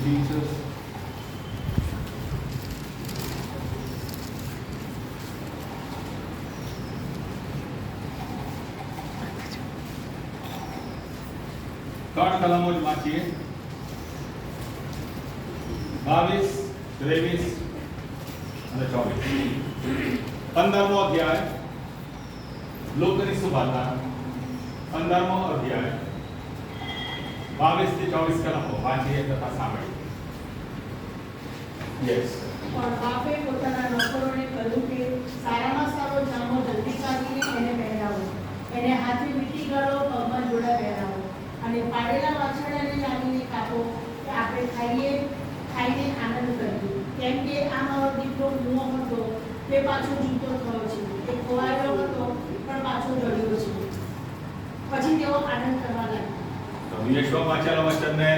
Jesus. ત્રણ કલમો જ વાંચીએ. 22, 23 અને 24. 15મો અધ્યાય લોકની સુવાર્તા. 15મો અધ્યાય 22 થી 24 કલમો વાંચીએ તથા સાંભળીએ. યસ. પણ બાપે પોતાના નોકરોને કહ્યું કે સારામાં સારો જામો જલ્દી કાઢીને એને પહેરાવો, એને હાથે વીંટી ગાળો, પગમાં જોડા પહેરાવો અને પાડેલા વાછરડાને લાવીને કાપો કે આપણે ખાઈને આનંદ કરીએ. કેમ કે આ મારો દીકરો કૂવો હતો તે પાછો જીવતો થયો છે, તે ખોવાયેલો હતો પણ પાછો જડ્યો છે. પછી તેઓ આનંદ કરવા લાગ્યા. તો યશવા વાંચેલા વચનને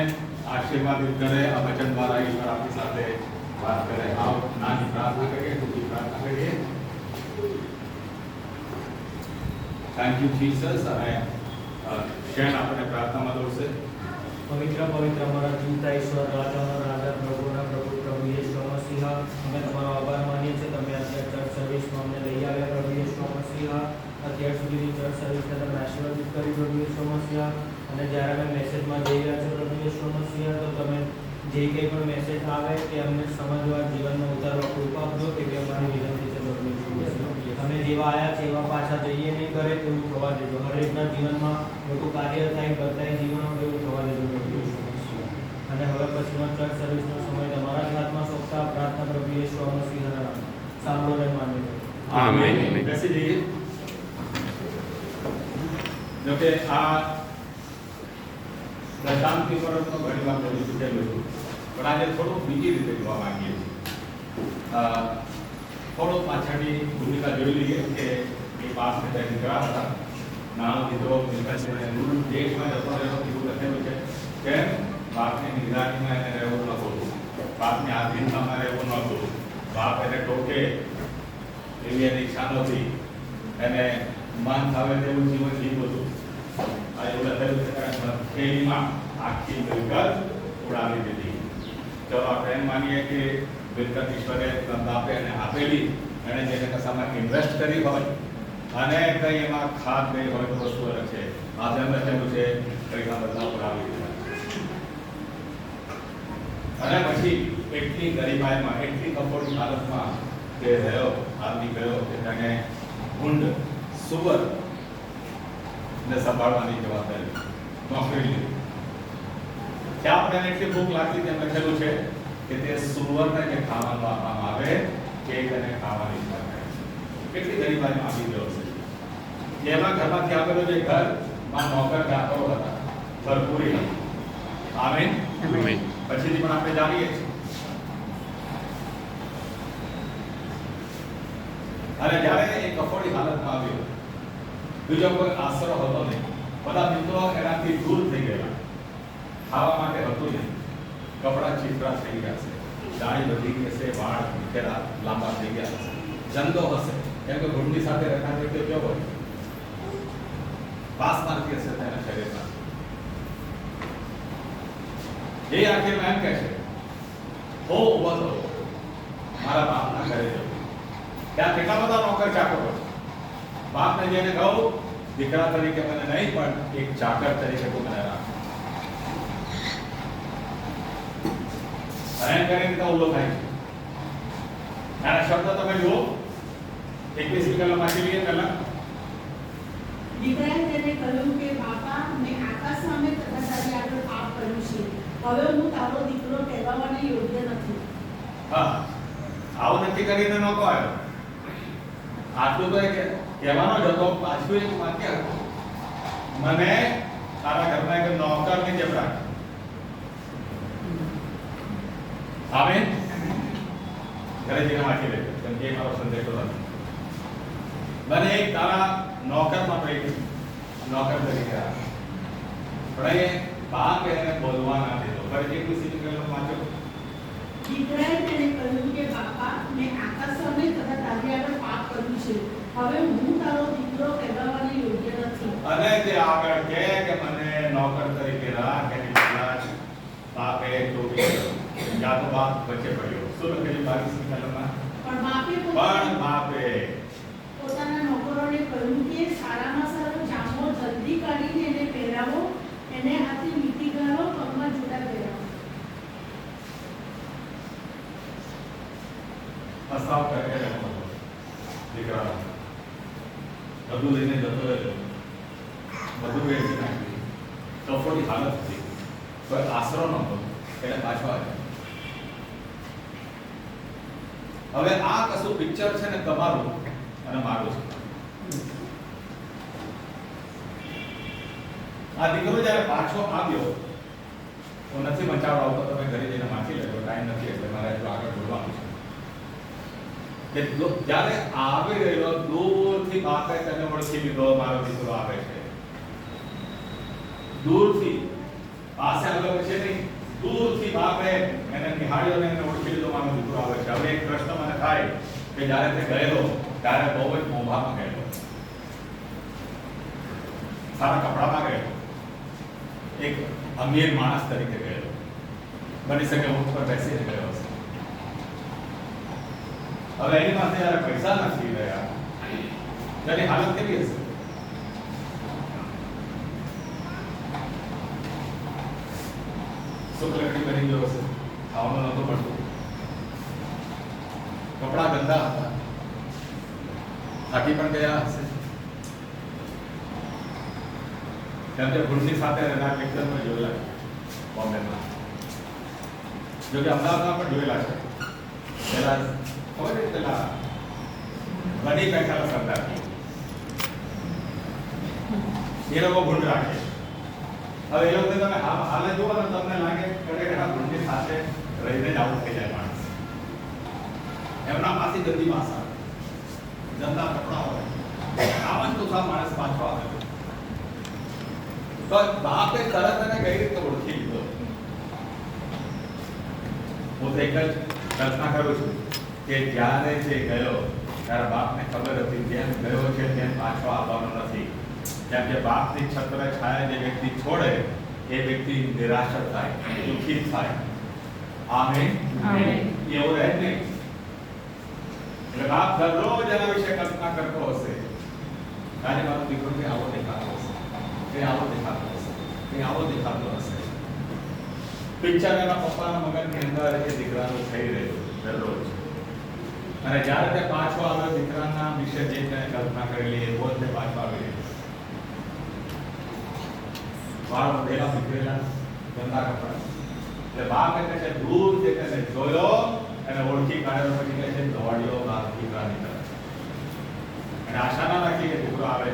આશીર્વાદિત કરે. આ વચન દ્વારા ઈશ્વર આપણી સાથે વાત કરે. આવ નાની પ્રાર્થના કરીએ, ટૂંકી પ્રાર્થના કરીએ. Thank you Jesus. અને શેન આપણે પ્રાર્થનામાં દોરશે. પવિત્ર પવિત્ર અમારા જીવતા ઈશ્વર, રાજાના રાજા, પ્રભુના પ્રભુ, પ્રભુ યેશુ મસીહ, અમે તમારો આભાર માનીએ છીએ. તમે અત્યારે ચર્ચ સર્વિસમાં અમને લઈ આવ્યા પ્રભુ યેશુ મસીહ. અત્યાર સુધીની ચર્ચ સર્વિસને તમે આશીર્વાદિત કરી પ્રભુ યેશુ મસીહ. અને જ્યારે અમે મેસેજમાં જઈ રહ્યા છો પ્રભુ યેશુ મસીહ, તો તમે જે કંઈ પણ મેસેજ આવે તે અમને સમજવા, જીવનમાં ઉતારવા કૃપા આપજો. એવી અમારી વિનંતી છે પ્રભુ યેશુ મસીહ. અમે જેવા આવ્યા છે એવા પાછા જઈએ નહીં કરે તેવું થવા દેજો. હરેકના જીવનમાં મોટું કાર્ય થાય, બધાય જીવનમાં એવું થવા દેજો પ્રભુ યેશુ મસીહ. અને હવે પછીનો ચર્ચ સર્વિસનો સમય તમારા જ હાથમાં સોંપતા પ્રાર્થના પ્રભુ યેશુ મસીહના નામે સાંભળો ને માનીએ. આમેન. બેસી જઈએ. જો કે આ દશાંતિ પરનો ઘણી વાર બોલી ચૂકેલું છું, પણ આજે થોડુંક બીજી રીતે જોવા માંગીએ છીએ. થોડુંક પાછળની ભૂમિકા જોઈ લઈએ કે એ પાસને ત્યાં નીકળ્યા હતા. નાનો દીકરો દેશમાં જતો રહેલો એવું લખેલું છે કે બાપની નિગરાનીમાં એને રહેવું નહોતું, બાપની આધીનતામાં રહેવું નહોતું, બાપ એને ટોકે એવી એની ઈચ્છા નહોતી, એને મન થાવે તેવું જીવન જીવવું હતું. આ એવું લખેલું છે કે ખેલીમાં આખી મિલકત ઉડાવી દીધી. ચલો આપણે એમ માનીએ કે મિલકત ઈશ્વરે બાપે એને આપેલી, એને જેને કશામાં ઇન્વેસ્ટ કરી હોય અને કંઈ એમાં ખાદ ગઈ હોય તો વસ્તુ અલગ છે. આ જેમ લખેલું છે પૈસા બધા ઉડાવી દીધા. અને પછી એટલી ગરીબાઈમાં, એટલી કફોડી હાલતમાં તે રહ્યો, આદમી ગયો કે તેને ઊંડ સુવર ને સંભાળવાની જવાબદારી નોકરી લીધી. ત્યાં પણ એને એટલી ભૂખ લાગતી તેમ લખેલું છે કે તે સુવરને જે ખાવાનું આપવામાં આવે તે તેને ખાવાની ઈચ્છા થાય. કેટલી ગરીબાઈમાં આવી ગયો છે. એમાં ઘરમાંથી આવેલો જે ઘરમાં નોકર ચાકરો હતા, ભરપૂરી હતી. આમેન. પછીથી પણ આપણે જાણીએ છીએ. અને જ્યારે એ કફોડી હાલતમાં આવ્યો, બીજો કોઈ આશરો હતો નહીં. બધા મિત્રો એનાથી દૂર થઈ ગયા. ખાવા માટે હતું નહીં. કપડાં ચીતરા થઈ ગયા છે, દાઢી વધી ગઈ છે, વાળ વિખેરા લાંબા થઈ ગયા છે, ચંદો હશે કેમ કે ઘૂંટની સાથે રહેતા વ્યક્તિઓ કેવો હોય, પાસ મારતી હશે તેના શરીરમાં. એ આખીરમાં એમ કહે છે, હો ઉભો થો, મારા બાપના ઘરે જવું. ત્યાં કેટલા બધા નોકર ચાકરો છે. બાપને જેને કહું દીકરા તરીકે મને નહીં પણ એક ચાકર તરીકે તું મને રાખ. એમ કરીને તો ઉલ્લો થાય છે. આના શબ્દ તમે જુઓ 21 કલમ વાંચી લઈએ પહેલા. દીકરાએ તેને કહ્યું કે બાપા, મેં આકાશ સામે તથા તારી આગળ પાપ કર્યું છે. હવે હું તારો દીકરો કહેવાને યોગ્ય નથી. હા, આવું નક્કી કરીને નહોતો આવ્યો. આટલું તો એ કહેવાનો જ હતો. પાછું એક વાક્ય હતું, મને તારા ઘરના એક નોકરની જેમ રાખ. આમેન. ઘરે જઈને વાંચી લેજો કેમ કે એ મારો સંદેશો નથી. મને એક તારા નોકરમાં એક નોકર તરીકે રાખ. પણ એ બાપ એને બોલવા ના દીધો. ફરીથી 21 કલમ વાંચો. દીકરાએ તેને કહ્યું કે બાપા, મેં આકાશ સામે તથા તારી આગળ પાપ કર્યું છે. હવે હું તારો દીકરો કહેવાને યોગ્ય નથી. અને તે આગળ કહે કે મને નોકર તરીકે રાખ. એની પહેલા જ બાપે ટોકી યા તો બાપ વચ્ચે પડ્યો. શું લખેલું 22મી કલમમાં? પણ બાપે પણ બાપે પોતાના નોકરોને કહ્યું કે સારામાં સારો જામો જલ્દી કાઢીને એને પહેરાવો, એને હાથે મીઠી ગાળો, પગમાં જૂતા પહેરાવો. પ્રસ્તાવ કરે રહેતો દીકરા બધું લઈને જતો રહ્યો, બધું વેચી નાખ્યું, કફોડી હાલત હતી, કોઈ આશરો નહોતો, એટલે પાછો આવ્યો. હવે આ કશું પિક્ચર છે ને તમારું અને મારું છે. આ દીકરો જ્યારે પાછો આવ્યો, હું નથી બચાવડાવતો, તમે ઘરે જઈને વાંચી લેજો, ટાઈમ નથી એટલે મારે હજુ આગળ બોલવાનું છે. કે જ્યારે આવી રહ્યો દૂરથી બાપે તેને ઓળખી લીધો, મારો દીકરો આવે છે. દૂરથી, પાસે આવ્યો છે નહીં, દૂરથી બાપે એને નિહાળ્યો ને એને ઓળખી લીધો, મારો દીકરો આવે છે. હવે એક પ્રશ્ન મને થાય કે જ્યારે તે ગયેલો ત્યારે બહુ જ મોભામાં ગયેલો, સારા કપડામાં ગયેલો, એક અમીર માણસ તરીકે ગયેલો, બની શકે ઊંટ પર બેસીને ગયો હશે. હવે એની પાસે જ્યારે પૈસા નથી રહ્યા તેની હાલત કેવી હશે? સુખ લકડી બની ગયો હશે, ખાવાનું નહોતું મળતું, કપડા ગંદા હતા, થાકી પણ ગયા હશે. કેમ કે ભૂલની સાથે રહેનાર લેક્ચરમાં જોયેલા છે બોમ્બેમાં, જો કે અમદાવાદમાં પણ જોયેલા છે. પેલા ખબર છે પેલા બની બેઠેલા સરદાર એ લોકો ભૂંડ રાખે. હવે એ લોકો તમે હાલે જુઓ ને તમને લાગે ખરેખર આ ભૂંડની સાથે રહીને જ આવું થઈ જાય માણસ. એમના પાસે ગંદી વાસ આવે, ગંદા કપડા હોય, આવા તો સા માણસ પાછો આવે. તો બાપે તરત એને કઈ રીતે ઓળખી લીધો? હું તો એક જ કલ્પના કરું છું કે જ્યારે જે ગયો ત્યારે બાપને ખબર હતી જેમ ગયો છે તેમ પાછો આવવાનો નથી. કેમ કે બાપની છત્ર છાયા જે વ્યક્તિ છોડે એ વ્યક્તિ નિરાશ થાય, દુઃખી થાય. આમેન. એવું રહે નહીં. એટલે બાપ દરરોજ એના વિશે કલ્પના કરતો હશે, આજે મારો દીકરો કે આવો દેખાતો હશે, કે આવો દેખાતો હશે, કે આવો દેખાતો હશે. પિક્ચર એના પપ્પાના મગજની અંદર એ દીકરાનું થઈ રહ્યું દરરોજ. અને જ્યારે તે પાછો આવ્યો દીકરાના વિશે જે તેને કલ્પના કરેલી એ રોજ તે પાછો આવી રહ્યો. વાળ વધેલા, બીખરેલા, ગંદા કપડા. એટલે બાપ કહે છે દૂર જે તેને જોયો અને ઓળખી કાઢ્યો, પછી કહે છે દોડ્યો બાપ દીકરાની તરફ. અને આશા ના રાખી કે દીકરો આવે,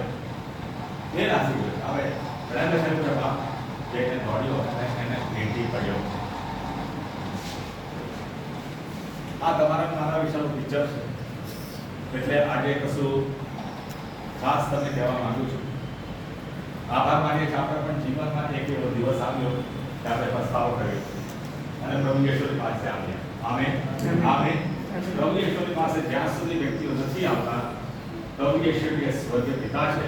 એ રાખી આવે પ્રેમ છે બાપ જઈને દોડ્યો અને એને ભેટી પડ્યો. આ તમારા મારા વિશેનું પિક્ચર છે. એટલે આજે કશું ખાસ તમને કહેવા માંગુ છું. આભાર માનીએ છીએ આપણે પણ જીવનમાં એક એવો દિવસ આવ્યો કે આપણે પસ્તાવો કર્યો અને પ્રભુ યેશુની પાસે આવ્યા. આમેન. આમેન. પ્રભુ યેશુની પાસે જ્યાં સુધી વ્યક્તિઓ નથી આવતા, પ્રભુ યેશુ જે સ્વર્ગીય પિતા છે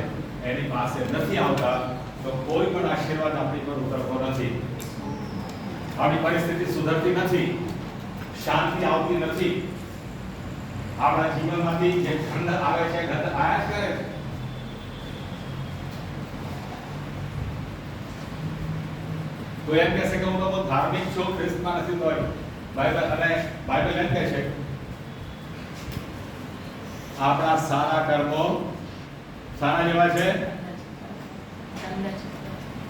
એની પાસે નથી આવતા, તો કોઈ પણ આશીર્વાદ આપણી પર ઉતરતો નથી, આપણી પરિસ્થિતિ સુધરતી નથી, શાંતિ આવતી નથી. આપણા જીવનમાંથી જે ઠંડ આવે છે ગંધ આયા જ કરે છે. તો એમ કહેશે કે હું તો બહુ ધાર્મિક છું, ખ્રિસ્તમાં નથી તો બાઇબલ એમ કહે છે આપણા સારા કર્મો સારા જેવા છે,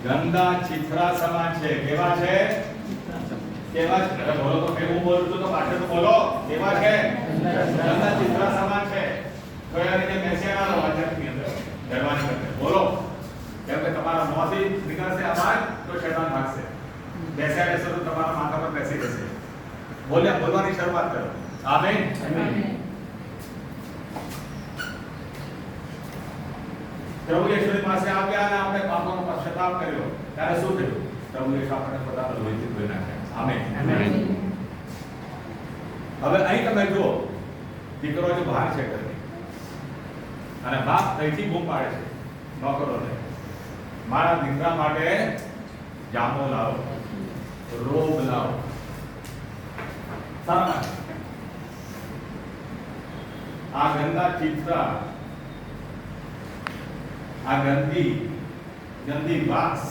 ગંદા ચિથરા સમાન છે. કેવા છે? કેવા છે? અરે બોલો તો, હું બોલું છું તો પાછળ તો બોલો. કેવા છે? ગંદા ચિથરા સમાન છે. તો યાર જે મેસિયાના વાચકની અંદર ડરવાની કરશે. બોલો. કેમ કે તમારા મોંથી નીકળશે અવાજ તો શૈતાન ભાગશે. બેસ્યા રહેશે તો તમારા માથા પર બેસી જશે. બોલવાની શરૂઆત કરો. આમેન. પ્રભુ યેશુની પાસે આવ્યા અને આપણે પાપોનો પશ્ચાતાપ કર્યો ત્યારે શું થયું? પ્રભુ યેશુ આપણને પોતાના લોહીથી ધોઈ નાખ્યા. આમેન. હવે અહીં તમે જુઓ, દીકરો જે બહાર છે ઘરે અને બાપ અહીંથી બૂમ પાડે છે નોકરોને, મારા દીકરા માટે જામો લાવો, રોબ લાવો. સારા માટે. આ ગંદા ચિત્ર, આ ગંદી વાસ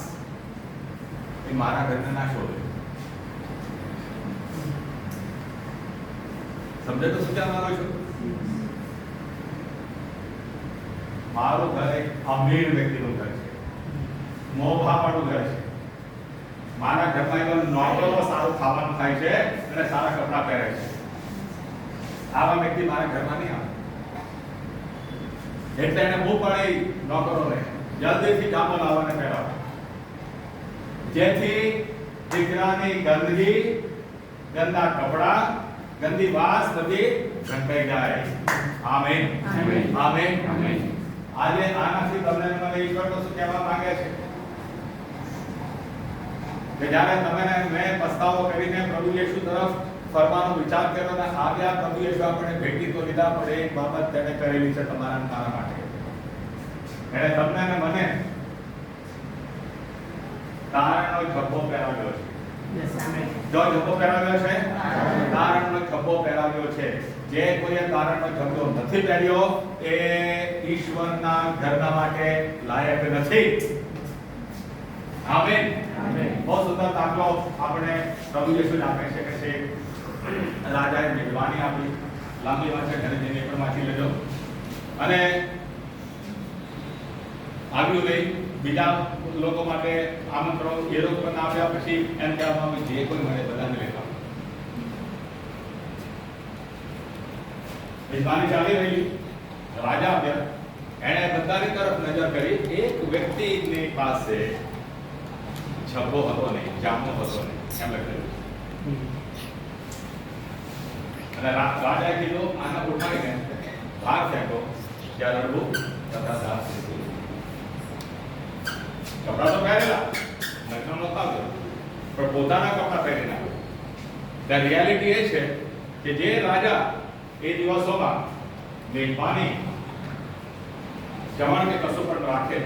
એ મારા ઘરને ના શોધે. સમજે તો શું કહેવા માંગુ છું? મારું ઘર એક અમીર વ્યક્તિનું ઘર છે, મોભાવાળું ઘર છે. મારા ઘરમાં એવા નોકરો સારું ખાવાનું ખાય છે અને સારા કપડાં પહેરે છે. આવા વ્યક્તિ મારા ઘરમાં નહીં આવે. એટલે એને બહુ પડી નોકરોને જલ્દીથી કામો લાવવાને પહેરાવે, જેથી દીકરાની ગંદકી, ગંદા કપડા, ગંદી વાસ બધી ઢંકાઈ જાય. Amen, amen, amen. આજે આનાથી તમને મને ઈશ્વર તો શું કહેવા માંગે છે કે જ્યારે તમે મેં પસ્તાવો કરીને પ્રભુ યેશુ તરફ ફરવાનો વિચાર કર્યો અને આવ્યા, પ્રભુ યેશુ આપણે ભેટી તો લીધા, પણ એક બાબત તેણે કરેલી છે તમારા અને મારા માટે. એણે તમને અને મને તારણનો ઝભ્ભો પહેરાવ્યો છે. જો ઝભ્ભો પહેરાવ્યો છે, તારણનો ઝભ્ભો પહેરાવ્યો છે. જે કોઈએ તારણનો ઝભ્ભો નથી પહેર્યો એ ઈશ્વરના ઘરના માટે લાયક નથી. આમેન. બહુ સુંદર દાખલો આપણે પ્રભુ યેશુ આપે છે કે છે રાજાએ મેજબાની આપી. લાંબી વાત છે, ઘરે જઈને પણ વાંચી લેજો. અને આવ્યું લઈ બીજા લોકો માટે આમંત્રણ એ લોકો પણ આવ્યા. પછી એમ કહેવામાં આવ્યું જે કોઈ મળે બધાને લેતા. મેજબાની ચાલી રહી, રાજા આવ્યા, એણે બધાની તરફ નજર કરી. એક વ્યક્તિની પાસે ઝભ્ભો હતો નહીં, જામો હતો નહીં, એમ લખેલું. અને રાજાએ કીધું આને ઉઠાવીને બહાર ફેંકો, ત્યાં રડવું તથા દાસ થયું. કપડા તો પહેરેલા, નગ્ન નહોતા આવ્યો, પણ પોતાના કપડા પહેરીને આવ્યો. ત્યાં રિયાલિટી એ છે કે જે રાજા એ દિવસોમાં મેજબાની, જમણ કે કશું પણ રાખે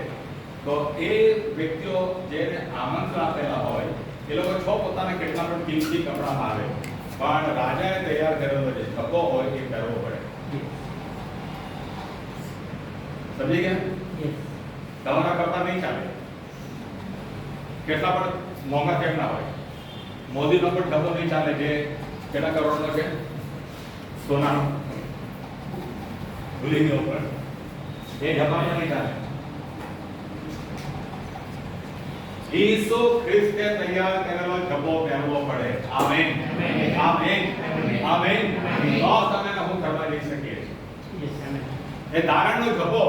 તો એ વ્યક્તિઓ જેને આમંત્રણ આપેલા હોય એ લોકો પોતાના કેટલા પણ કિંમતી કપડામાં આવે, પણ રાજાએ તૈયાર કરેલો જે ઝભ્ભો હોય એ પહેરવો પડે. સમજી ગયા? તમારા કપડા નહીં ચાલે, કેટલા પણ મોંઘા કેમ ના હોય. મોદીનો પણ ઝભ્ભો નહીં ચાલે, જે કેટલા કરોડનો છે, સોનાનો, ભૂલી ગયો, પણ એ ઝભ્ભામાં નહીં ચાલે. ઈસુ ખ્રિસ્તે તૈયાર કરેલો ઝભ્ભો પહેરવો પડે. Amen, amen, amen. તો તમે હું કરવા જઈ શકીએ છીએ. એ તારણનો ઝભ્ભો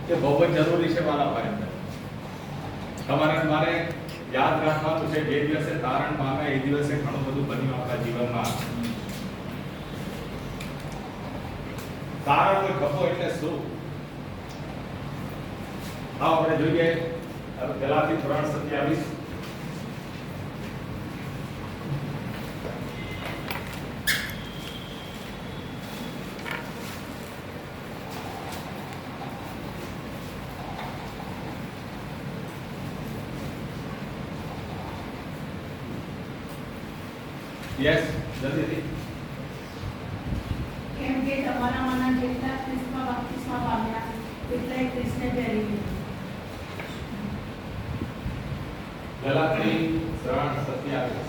એ બહુ જ જરૂરી છે મારા ભાઈ. તમારે મારે યાદ રાખવાનું છે, જે દિવસે તારણ પામે એ દિવસે ઘણું બધું બન્યું આપણા જીવનમાં. તારણનો ઝભ્ભો એટલે શું? આપણે જોઈએ ગલાતી 3:27. યસ, જલ્દીથી. કેમ કે તમારામાંના જેટલા ખ્રિસ્તમાં બપ્તિસ્મા પામ્યા એટલાએ ખ્રિસ્તને પહેરી લીધું. ગલાતી 3:27.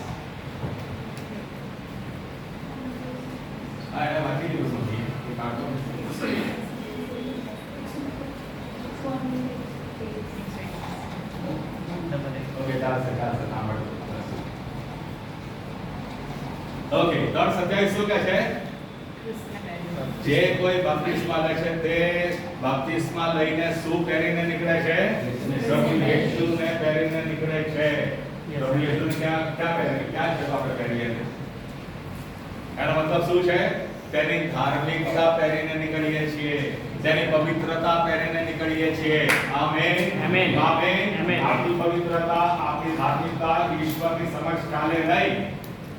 આ એને વાંચી લીધું સમજી કે કાઢો. ઓકે, ચાલશે સાંભળો. ઓકે, 3:27 શું કહે છે? જે કોઈ બપ્તિસ્મા લે છે તે બપ્તિસ્મા લઈને શું પહેરીને નીકળે છે? પ્રભુ યેશુને પહેરીને નીકળે છે. પ્રભુ યેશુને ક્યાં પહેરીને, ક્યાં છે આપણે પહેરીએ? એનો મતલબ શું છે? તેની ધાર્મિકતા પહેરીને નીકળીએ છીએ, તેની પવિત્રતા પહેરીને નીકળીએ છીએ. Amen, amen, amen. આપણી પવિત્રતા, આપણી ધાર્મિકતા ઈશ્વરની સમક્ષ ચાલે નહીં.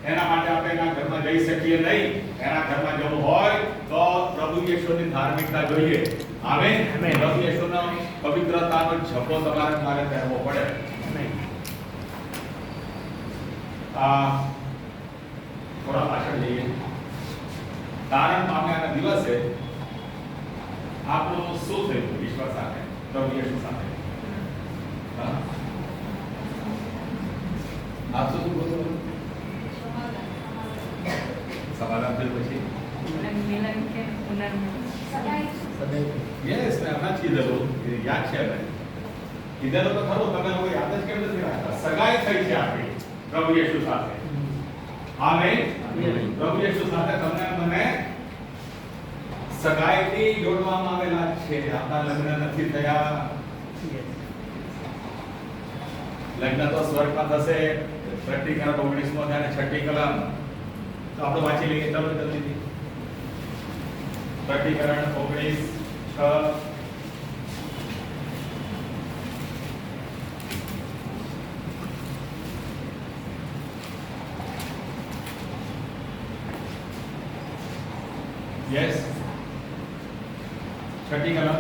એના માટે આપણે એના ઘરમાં જઈ શકીએ નહીં. એના ઘરમાં જવું હોય તો પ્રભુ યેશુની ધાર્મિકતા જોઈએ. આમેન. પ્રભુ યેશુનો પવિત્રતાનો ઝભ્ભો તમારે મારે પહેરવો પડે. 3:28 3:28 થોડા પાછળ જઈએ. તારણ પામ્યાના દિવસે આપણું શું થયું વિશ્વાસ સાથે, પ્રભુ યેશુ સાથે? હા? આપ શું બોલો? સમાધાન થયું પછી? યસ, મેં હમણાં જ કીધેલું, એ યાદ છે હવે. કીધેલું તો ખરું, તમે લોકો યાદ જ કેમ નથી રાખતા? સગાઈ થઈ છે આપણી પ્રભુ યેશુ સાથે. આમેન. પ્રભુ યેશુ સાથે તમને મને સગાઈથી જોડવામાં આવેલા છે. આપણા લગ્ન નથી થયા. લગ્ન તો સ્વર્ગમાં થશે. પ્રકટીકરણ 19 માં અને 6ઠી કલમ તો આપણે વાંચી લઈએ. ચાલો જલ્દીથી. પ્રકટીકરણ 19:6. યસ, 6ઠી કલમ.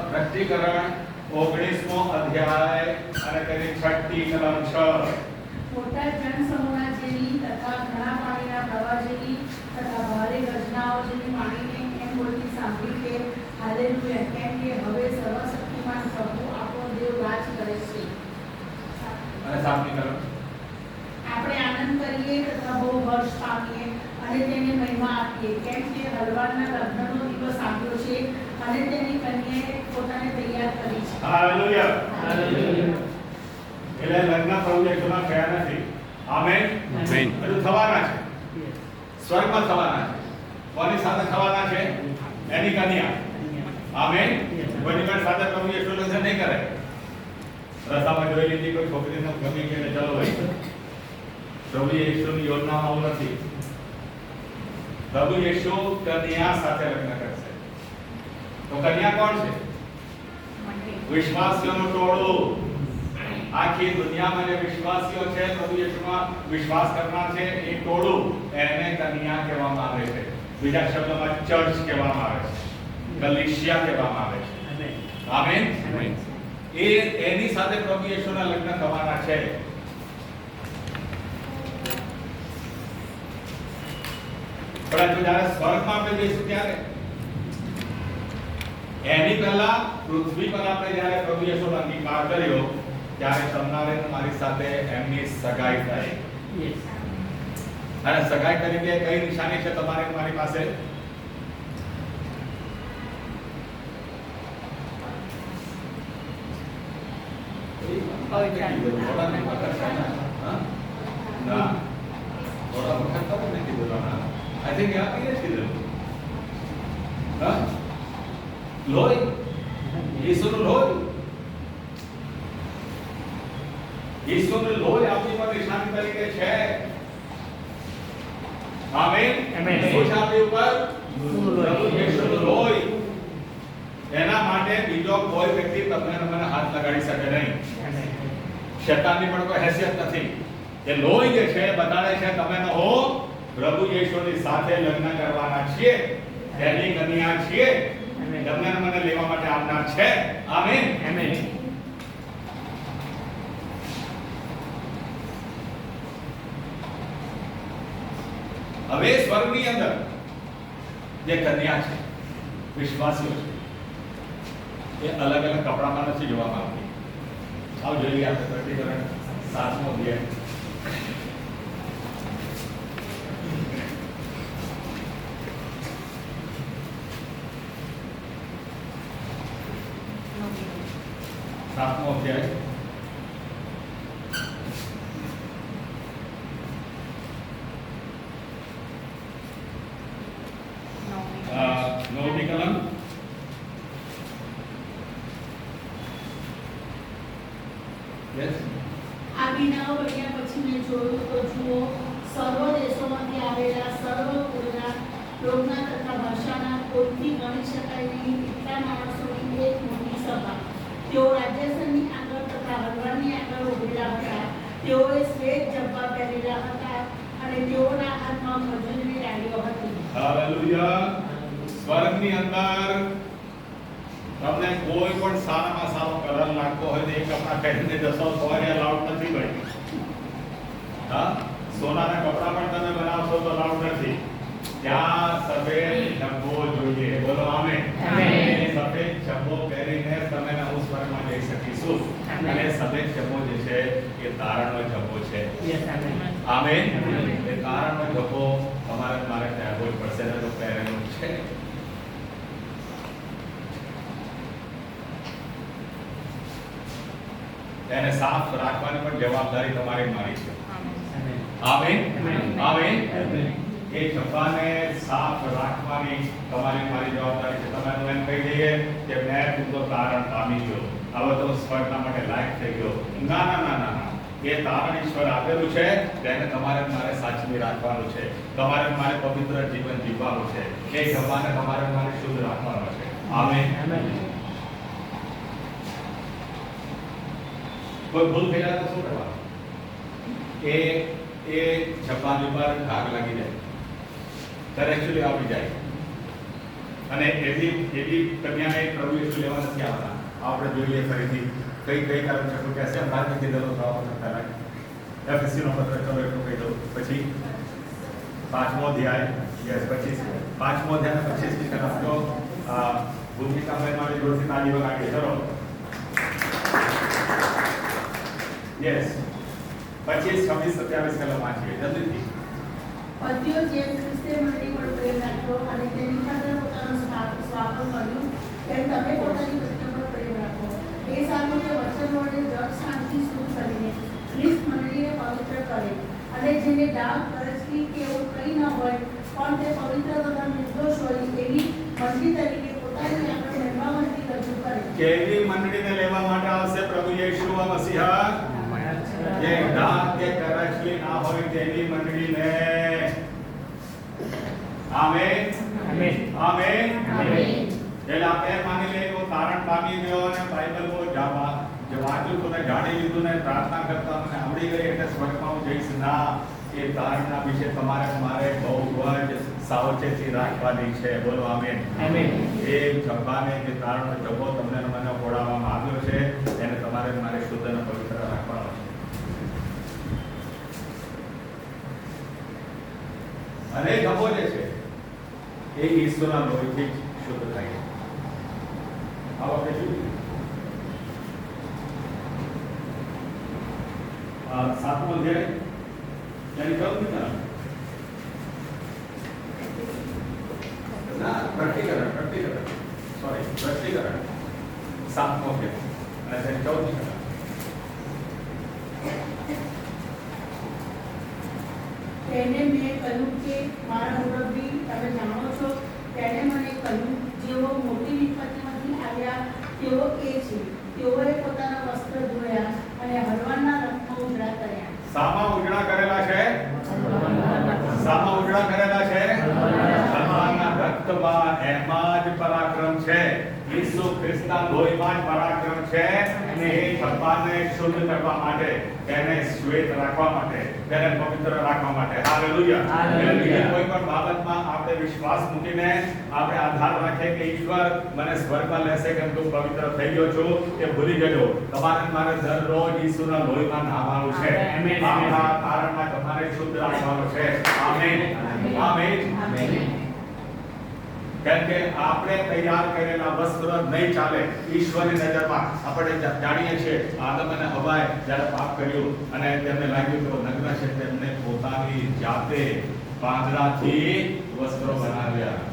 પ્રકટીકરણ 19મો અધ્યાય અને તેની 6ઠી કલમ 6. મોટા જનસમૂહના જેવી તથા ઘણા પાણીના પ્રવાહ જેવી તથા ભારે ગર્જનાઓ જેવી પાણીને એમ બોલતી સાંભળી કે હાલેલુયા, કેમ કે હવે સર્વશક્તિમાન પ્રભુ આપણો દેવ રાજ કરે છે. અને 7મી કલમ. આપણે આનંદ કરીએ તથા બહુ હર્ષ પામીએ અને તેને મહિમા આપીએ, કેમ કે હલવાના લગ્નનો દિવસ આવ્યો છે અને તેની કન્યાએ પોતાને તૈયાર કરી છે. હાલેલુયા. એટલે લગ્ન પ્રભુ યેશુના થયા નથી. આમેન. આમેન. બધું થવાના છે. સ્વર્ગમાં થવાના છે. કોની સાથે થવાના છે? એની કન્યા. આમેન. કોઈની પણ સાથે પ્રભુ યેશુ લગ્ન નહીં કરે. રસ્તામાં જોઈ લીધી કોઈ છોકરીને ગમી ગઈ ને ચલો ભાઈ. પ્રભુ યેશુની યોજનામાં આવું નથી. પ્રભુ યેશુ કન્યા સાથે લગ્ન કરશે. તો કન્યા કોણ છે? વિશ્વાસીઓનું ટોળું. આખી દુનિયામાં જે વિશ્વાસીઓ છે, પ્રભુ યેશુમાં વિશ્વાસ કરનાર છે, એ ટોળું, એને કન્યા કહેવામાં આવે છે. બીજા શબ્દોમાં ચર્ચ કહેવામાં આવે છે, કલીસિયા કહેવામાં આવે છે. આમેન. આમેન. એની સાથે પ્રભુ યેશુના લગ્ન થવાના છે. પરંતુ જ્યારે સ્વર્ગમાં આપણે જઈશું ત્યારે એની પહેલા પૃથ્વી પર આપણે જ્યારે પ્રભુ યેશુનો અંગીકાર કર્યો ત્યારે તમારે મારી સાથે એમની સગાઈ થઈ. અને સગાઈ તરીકે કઈ નિશાની છે તમારે મારી પાસે? I think यहाँ पे किधर? हाँ? लोही. ઈસુનું લોહી. ઈસુનું લોહી આપણી પર નિશાની તરીકે છે. આમેન. આમેન. શું છે આપણી ઉપર? ઈસુનું લોહી. એના માટે બીજો કોઈ વ્યક્તિ તમને અને મને હાથ લગાડી શકે નહીં. શૈતાનની પણ કોઈ હેસિયત નથી. એ લોહી જે છે બતાડે છે તમે ન હો પ્રભુ યેશુની સાથે લગ્ન કરવાના છીએ, તેની કન્યા છીએ, તમને મને લેવા માટે આવનાર છે. આમેન. આમેન. હવે સ્વર્ગની અંદર જે કન્યા છે, વિશ્વાસીઓ છે, એ અલગ અલગ કપડામાં નથી જોવામાં આવતી. આવ જોઈએ આપણે પ્રકટીકરણ 7મો અધ્યાય. સાતમો અધ્યાય. નવમી કલમ. યસ. આ વિનાઓ બન્યા પછી મેં જોયું તો જુઓ, સર્વ દેશોમાંથી આવેલા સર્વ કુળના, લોભના તથા ભાષાના, કોઈથી ગણી શકાય નહીં એટલા માણસોની એક મોટી સભા. તેઓ રાજ્યસરની આગળ તથા હલવારની આગળ ઉભેલા હતા. તેઓએ શ્વેત જબ્બા પહેરેલા હતા અને તેઓના હાથમાં ખજૂરની ડાળીઓ હતી. હાલેલુયા. સ્વર્ગની અંદર તમને કોઈ પણ સારામાં સારો કલર લાગતો હોય તો એ કપડા પહેરીને જશો તો એ અલાઉડ નથી ભાઈ. હા, સોનાના કપડા પણ તમે બનાવશો તો લાઉડ નથી. ત્યાં સફેદ જબ્બો જોઈએ. બોલો આમેન. સફેદ જબ્બો પહેરીને તમે નવું સ્વર્ગમાં જઈ શકીશું. અને સફેદ જબ્બો જે છે એ તારણનો જબ્બો છે. આમેન. એ તારણનો જબ્બો તમારે મારે પહેરવો જ પડશે ને તો પહેરેલો છે. એને સાફ રાખવાની પણ જવાબદારી તમારી મારી છે. આમેન. આમેન. એ જબ્બાને સાફ રાખવાની તમારી મારી જવાબદારી છે. તમે એમ કહી દઈએ કે મેં તું તો તારણ પામી ગયો, હવે તો સ્વર્ગના માટે લાયક થઈ ગયો. ના ના ના ના ના, એ તારણ ઈશ્વર આપેલું છે, તેને તમારે મારે સાચવી રાખવાનું છે. તમારે મારે પવિત્ર જીવન જીવવાનું છે. એ જબ્બાને તમારે મારે શુદ્ધ રાખવાનો છે. આમેન. કોઈ ભૂલ થઈ જાય તો શું કરવાનું? એ જબ્બાની ઉપર ધાગ લાગી જાય, ત્યારે એક્ચ્યુઅલી આવી જાય. અને એવી કન્યાને પ્રભુ ઈસુ લેવા નથી આવતા. આપણે જોઈએ ફરીથી કઈ કારણ છે તો કહેશે અમારે નથી દરો થવા શકતા નહીં. એફએસસીનો પત્ર ચલો એટલું કહી દઉં. પછી 5મો અધ્યાય, યસ 25, 5મો અધ્યાય 25 તરફ તો ભૂમિકા મારી જોડથી તાળી વગાડીએ. ચલો યસ 25, 26, 27 કલમ વાંચીએ જલ્દીથી. પતિઓ જેમ ખ્રિસ્તે મંડળી પર પ્રેમ રાખ્યો અને તેની ખાતર પોતાનું સ્વાપન કર્યું, તેમ તમે પોતાની પત્ની પર પ્રેમ રાખો. એ સારું કે વચન વડે જગ શાંતિ શુદ્ધ કરીને ખ્રિસ્ત મંડળીને પવિત્ર કરે, અને જેને ડાઘ કરચલી કે એવું કંઈ ન હોય પણ તે પવિત્ર તથા નિર્દોષ હોય એવી મંડળી તરીકે પોતાની આગળ મહિમાવંતી રજૂ કરે. કેવી મંડળીને લેવા માટે આવશે પ્રભુ યેશુ મસીહ? જે ડાઘ કે કરચલી ના હોય તેવી મંડળીને. આમેન. આમેન. આમેન. એટલે આપણે માની લઈએ તો તારણ પામી ગયો અને બાઇબલ કો વાંચ્યું તો ને જાણી લીધું ને પ્રાર્થના કરતા મને આવડી ગઈ એટલે સ્વર્ગમાં હું જઈશ. ના, એ તારણના વિશે તમારે મારે બહુ જ સાવચેતી રાખવાની છે. બોલો આમેન. આમેન. એ જબ્બાને જે તારણનો જબ્બો તમને મને ઓળાવવામાં આવ્યો છે એને તમારે મારે શુદ્ધ અને પવિત્ર રાખવાનો છે. અને જબ્બો જે છે એ ઈશ્વરના લોહીથી જ શુદ્ધ થાય છે. આવો આપણે જોઈએ 7મો અધ્યાય यानी कब निकला ना प्रकटीकरण सॉरी प्रकटीकरण 7મો છે અને તેની 14મી કલમ. તેને મેં કહ્યું કે મારા મુરબ્બી તમે જાણો છો, તેણે મને કહ્યું જેઓ મોટી વિપત્તિમાંથી આવ્યા તેઓ એ છે, તેઓએ પોતાના વસ્ત્ર ધોયા અને હળવાના રથમાં ઉજળા કર્યા. સામા ઉજળા કરેલા છે? સામા ઉજળા કરેલા છે? હળવાના રક્તમાં એમાં જ પરાક્રમ છે. ઈસુ ખ્રિસ્તના લોહીમાં જ પરાક્રમ છે. અને એ જબ્બાને શુદ્ધ કરવા માટે, તેને શ્વેત રાખવા માટે, તેને પવિત્ર રાખવા માટે. હાલેલુયા. હાલેલુયા. કોઈ પણ બાબતમાં આપણે વિશ્વાસ મૂકીને આપણે આધાર રાખીએ કે ઈશ્વર મને સ્વર્ગમાં લેશે કેમ કે હું પવિત્ર થઈ ગયો છું, એ ભૂલી જજો. તમારે મારે દરરોજ ઈસુના લોહીમાં નહાવાનું છે. આપણા તારણમાં તમારે શુદ્ધ રાખવાનું છે. આમેન. આમેન. કેમ કે આપણે તૈયાર કરેલા વસ્ત્ર નહીં ચાલે ઈશ્વરની નજરમાં. આપણે જાણીએ છીએ આદમ અને હવાએ જ્યારે પાપ કર્યું અને તેમને લાગ્યું કે નગ્ન છે, તેમને પોતાની જાતે પાંજરાથી વસ્ત્રો બનાવ્યા.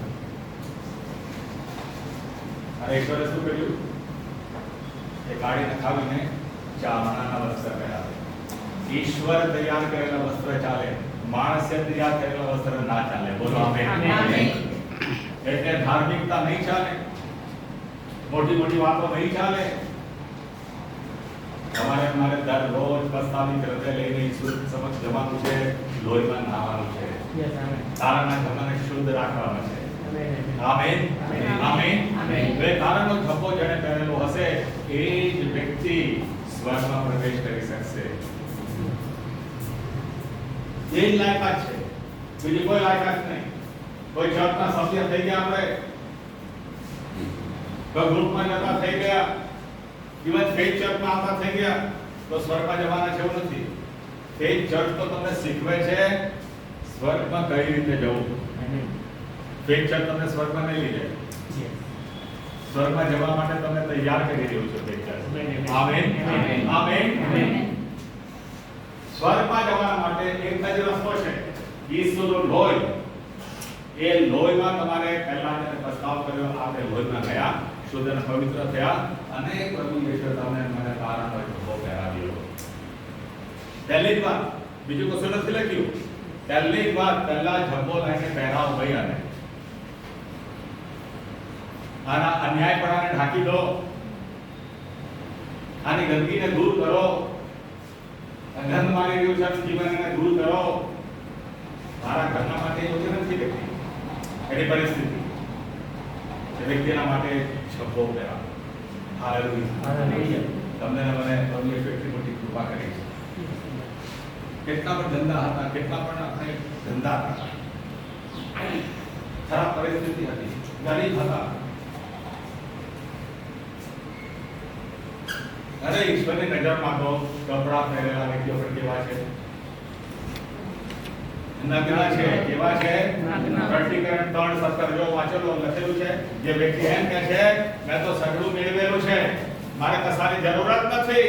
અને ઈશ્વરે શું કર્યું? એ કાઢીને ખાવીને ચામડાના વસ્ત્ર પહેરાવે. ઈશ્વર તૈયાર કરેલા વસ્ત્ર ચાલે, માણસે તૈયાર કરેલા વસ્ત્ર ના ચાલે. બોલો આમેન. એટલે ધાર્મિકતા નહીં ચાલે, મોટી મોટી વાતો નહીં ચાલે. તમારે મારે દરરોજ પસ્તાવી હૃદય લઈને ઈશ્વર સમક્ષ જવાનું છે, લોહીમાં નહાવાનું છે, તારણના જબ્બાને શુદ્ધ રાખવાનો છે. આમેન. આમેન. બે તારણનો જબ્બો જેણે પહેરેલો હશે એ જ વ્યક્તિ સ્વર્ગમાં પ્રવેશ કરી શકશે. એ જ લાયકાત છે, બીજી કોઈ લાયકાત નહીં. કોઈ ચર્ચના સભ્ય થઈ ગયા, આપણે કોઈ ગ્રુપમાં જતા થઈ ગયા, ઇવન ફેથ ચર્ચમાં આવતા થઈ ગયા તો સ્વર્ગમાં જવાના છે એવું નથી. ફેથ ચર્ચ તો તમને શીખવે છે સ્વર્ગમાં કઈ રીતે જવું. ફેથ ચર્ચ તમને સ્વર્ગમાં નહીં લઈ જાય. સ્વર્ગમાં જવા માટે તમને તૈયાર કરી રહ્યું છે ફેથ ચર્ચ. Amen amen. સ્વર્ગમાં જવા માટે એક જ રસ્તો છે, ઈસુનું લોહી. એ લોહીમાં તમારે પહેલા તેને પ્રસ્તાવ કર્યો, આપણે લોહીમાં ગયા, શુદ્ધ અને પવિત્ર થયા, અને પ્રભુ ઈશ્વર તમને મને કારણ હોય તો પહેરાવ્યો. પહેલી જ વાત, બીજું કશું નથી લખ્યું. પહેલી જ વાત, પહેલા જબ્બો લઈને પહેરાવો ભાઈ. આના અન્યાયપણાને ઢાંકી દો, આની ગંદકીને દૂર કરો, ગંધ મારી રહ્યું છે જીવન એને દૂર કરો. મારા ઘરના માટે યોગ્ય નથી વ્યક્તિ, એની પરિસ્થિતિ એ વ્યક્તિના માટે છપ્પો પહેરા. હાલેલુયા. તમને મને પ્રભુએ કેટલી મોટી કૃપા કરી છે. કેટલા પણ ધંધા હતા, કેટલા પણ આપણે ધંધા હતા, ખરાબ પરિસ્થિતિ હતી, ગરીબ હતા, અરે ઈશ્વરની નજરમાં તો કપડા પહેરેલા વ્યક્તિઓ પણ કેવા છે? નગ્ન છે. કેવા છે? પ્રકટીકરણ 3:17 જો વાંચેલો લખેલું છે, જે વ્યક્તિ એમ કહે છે મેં તો સગળું મેળવેલું છે, મારે કશાની જરૂરત નથી.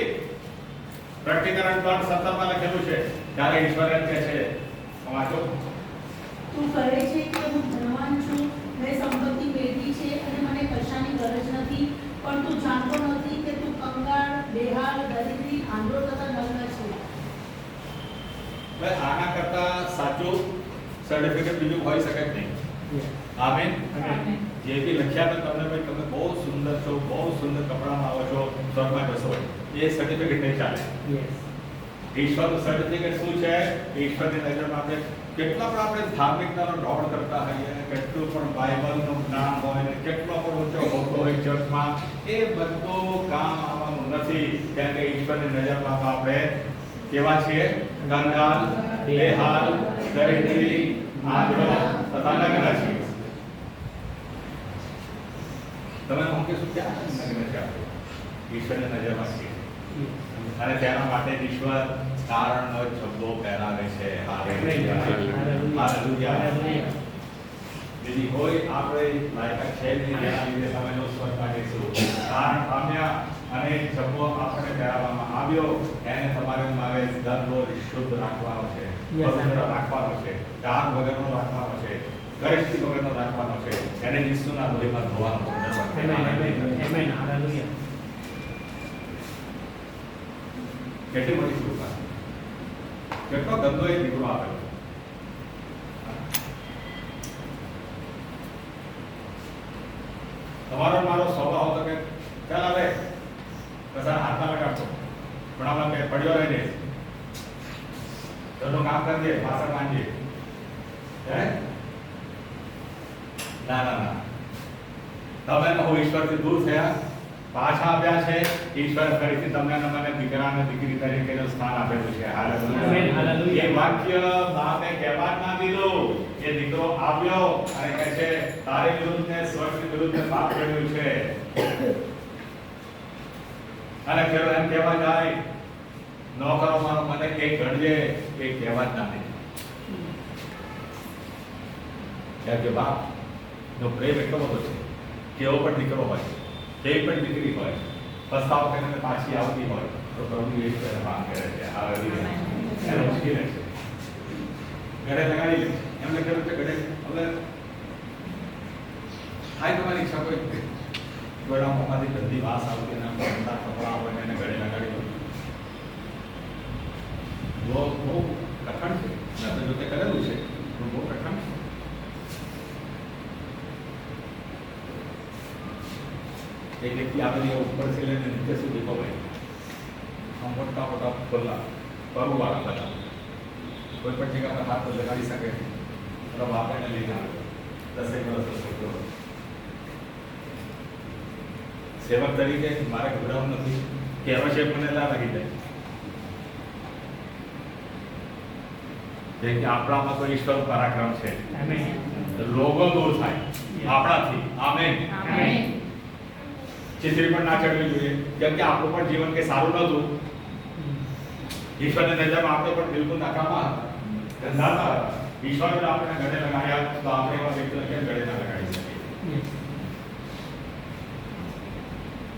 પ્રકટીકરણ 3:17 માં લખેલું છે. ત્યારે ઈશ્વર એમ કહે છે, વાંચો. તું કહે છે કે હું ધનવાન છું, મેં સંપત્તિ મેળવી છે અને મને કશાની ગરજ નથી, પણ તું જાણતો નથી કે તું કંગાળ, બેહાલ, દરિદ્રી, આંધળો તથા નગ્ન છે. ભાઈ આના કરતા સાચું સર્ટિફિકેટ બીજું હોઈ શકે જ નહીં. આમેન. જે બી લખ્યા તો તમને ભાઈ તમે બહુ સુંદર છો, બહુ સુંદર કપડામાં આવો છો, સ્વર્ગમાં જશો, એ સર્ટિફિકેટ નહીં ચાલે. ઈશ્વરનું સર્ટિફિકેટ શું છે? ઈશ્વરની નજરમાં આપણે કેટલા પણ આપણે ધાર્મિકતાનો દોડ કરતા હોઈએ, કેટલું પણ બાઇબલનું જ્ઞાન હોય ને કેટલો પણ ઊંચો હોદ્દો હોય ચર્ચમાં, એ બધું કામ આવવાનું નથી. કેમ કે ઈશ્વરની નજરમાં આપણે કેવા છીએ? કંગાલ, બેહાલ, દરિદ્રી, આંધળો તથા નગ્ન છીએ. તમે મૂકે શું ક્યાં નગ્ન છે? ઈશ્વરની નજરમાં છીએ, અને તેના માટે ઈશ્વર કારણનો છબ્બો પહેરાવે છે. હાલેલુયા. બીજી કોઈ આપણે લાયકાત છે નહીં જેના લીધે તમે સ્વર્ગમાં જઈશું. કારણ પામ્યા અને છબ્બો આપણે પહેરાવવામાં આવ્યો, એને તમારે મારે દરરોજ શુદ્ધ રાખવાનો છે, પવિત્ર રાખવાનો છે, ડાઘ વગરનો રાખવાનો છે, ગરીબી વગરનો રાખવાનો છે, એને ઈસુના લોહીમાં ધોવાનો છે. આમેન. હાલેલુયા. કેટલી મોટી કૃપા, કેટલો ગંદો એ દીકરો આપ્યો. તમારો મારો સ્વભાવ હતો કે ચાલ હવે કસા હાથમાં લગાડતો, પણ આમાં કે પડ્યો રહી ઘરનું કામ કરીએ, વાસણ માંજીએ. ના ના ના, તમે કહો ઈશ્વરથી દૂર થયા, પાછા આવ્યા છે. ઈશ્વર ફરીથી તમને મને દીકરા અને દીકરી તરીકેનું સ્થાન આપેલું છે. હાલેલુયા. એ વાક્ય બાપે કહેવા જ ના દીધું. એ દીકરો આવ્યો અને કહે છે તારી વિરુદ્ધ ને સ્વર્ગની વિરુદ્ધ પાપ કર્યું છે. અને કેવો એમ કહેવા જાય નોકરો મારો મને એક ગણજે, એ કહેવા જ ના દીધું. કે બાપ નો પ્રેમ એટલો બધો છે, કેવો પણ દીકરો હોય, કેવી પણ દીકરી હોય, પસ્તાવ કરીને પાછી આવતી હોય તો પ્રભુ ઈશ્વર કામ કરે છે. હાલેલુયા. એને મુશ્કેલ છે, ઘરે લગાડી લે એમને કહ્યું છે ઘરે હવે થાય તમારી ઈચ્છા કોઈ ગળામાંથી ગંદી વાસ આવતી અને ગંદા કપડા હોય એને ઘરે લગાડી દો. બહુ કઠણ છે. મેં તો જોતે કરેલું છે, પણ બહુ કઠણ છે. એક વ્યક્તિ આવેલી ઉપર થી લઈને નીચે સુધી પવાય, આમ મોટા મોટા ખોલ્લા પગવાળા બધા, કોઈ પણ જગ્યા પર હાથ લગાડી શકે. મતલબ આપણે લઈને આવ્યો 10 વર્ષનો છોકરો, સેવક તરીકે મારે ગભરાવું નથી, કહેવા છે મને ના લાગી જાય. જેમ કે આપણામાં કોઈ ઈશ્વર પરાક્રમ છે, રોગો દૂર થાય આપણાથી. આમેન. ચિત્રી પણ ના ચડવી જોઈએ, કેમ કે આપણું પણ જીવન કે સારું નહોતું. ઈશ્વરની નજરમાં આપણે પણ બિલકુલ નકામા હતા, ગંધાતા હતા. ઈશ્વરે આપણે ગળે લગાડ્યા તો આપણે એવા વ્યક્તિને કેમ ગળે ના લગાડી શકીએ?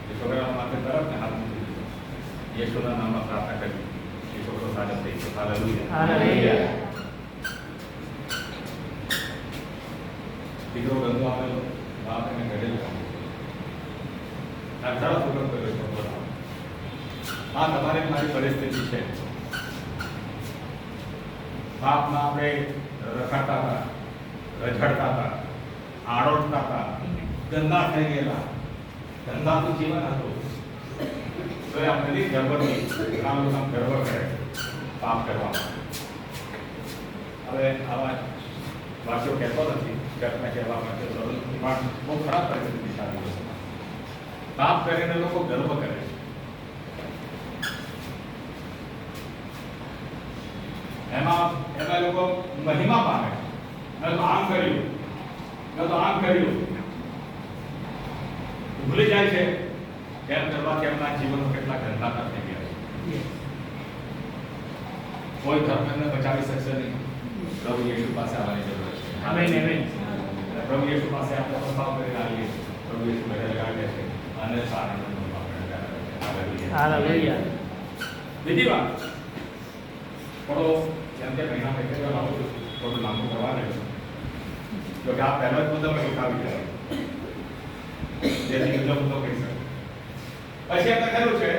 એ છોકરાઓ માટે તરફ ને હાથ મૂકી દીધો. યેશુના નામમાં પ્રાર્થના કરી. એ છોકરો સાજો થઈ ગયો. હાલેલુયા. હાલેલુયા. દીકરો ગંદો આવેલો, બાપ એને ગળે લગાડ્યો. આ તરત હુકમ કર્યો છે, બોલાવો. આ તમારી મારી પરિસ્થિતિ છે. બાપમાં આપણે રખડતા હતા, રઝળતા હતા, આડોડતા હતા, ગંદા થઈ ગયેલા. ગંદાનું જીવન હતું. તો એ આપણે ગર્ભની કામ ગર્વ કરે પાપ કરવામાં. હવે આવા વાક્યો કહેતો નથી, ઘટના કહેવા માટે પણ બહુ ખરાબ પરિસ્થિતિ ચાલી રહી છે. પાપ કરીને લોકો ગર્વ કરે છે. એમાં લોકો મહિમા પામે. મેં તો આમ કર્યું, મેં તો આમ કર્યું. ભૂલી જાય છે એમ કરવાથી એમના જીવનો કેટલા ગંદાતા થઈ ગયા છે. કોઈ ધર્મ એમને બચાવી શકશે નહીં. પ્રભુ યેશુ પાસે આવવાની જરૂર છે. Amen, amen. પ્રભુ યેશુ પાસે આપણે પ્રભાવ કરી આવીએ. પ્રભુ યેશુ ગળે લગાડે છે અને સારાનો પ્રભાવ કરે છે. હાલેલુયા. બીજી વાત, થોડો જેમ કે મહિના પહેલા લાવું છું, થોડું લાંબુ કરવા રહ્યું જો કે આ પહેલો જ મુદ્દો મેં ઉઠાવી જાય જેથી બીજો મુદ્દો કહી શકે. પછી આપણે કહ્યું છે,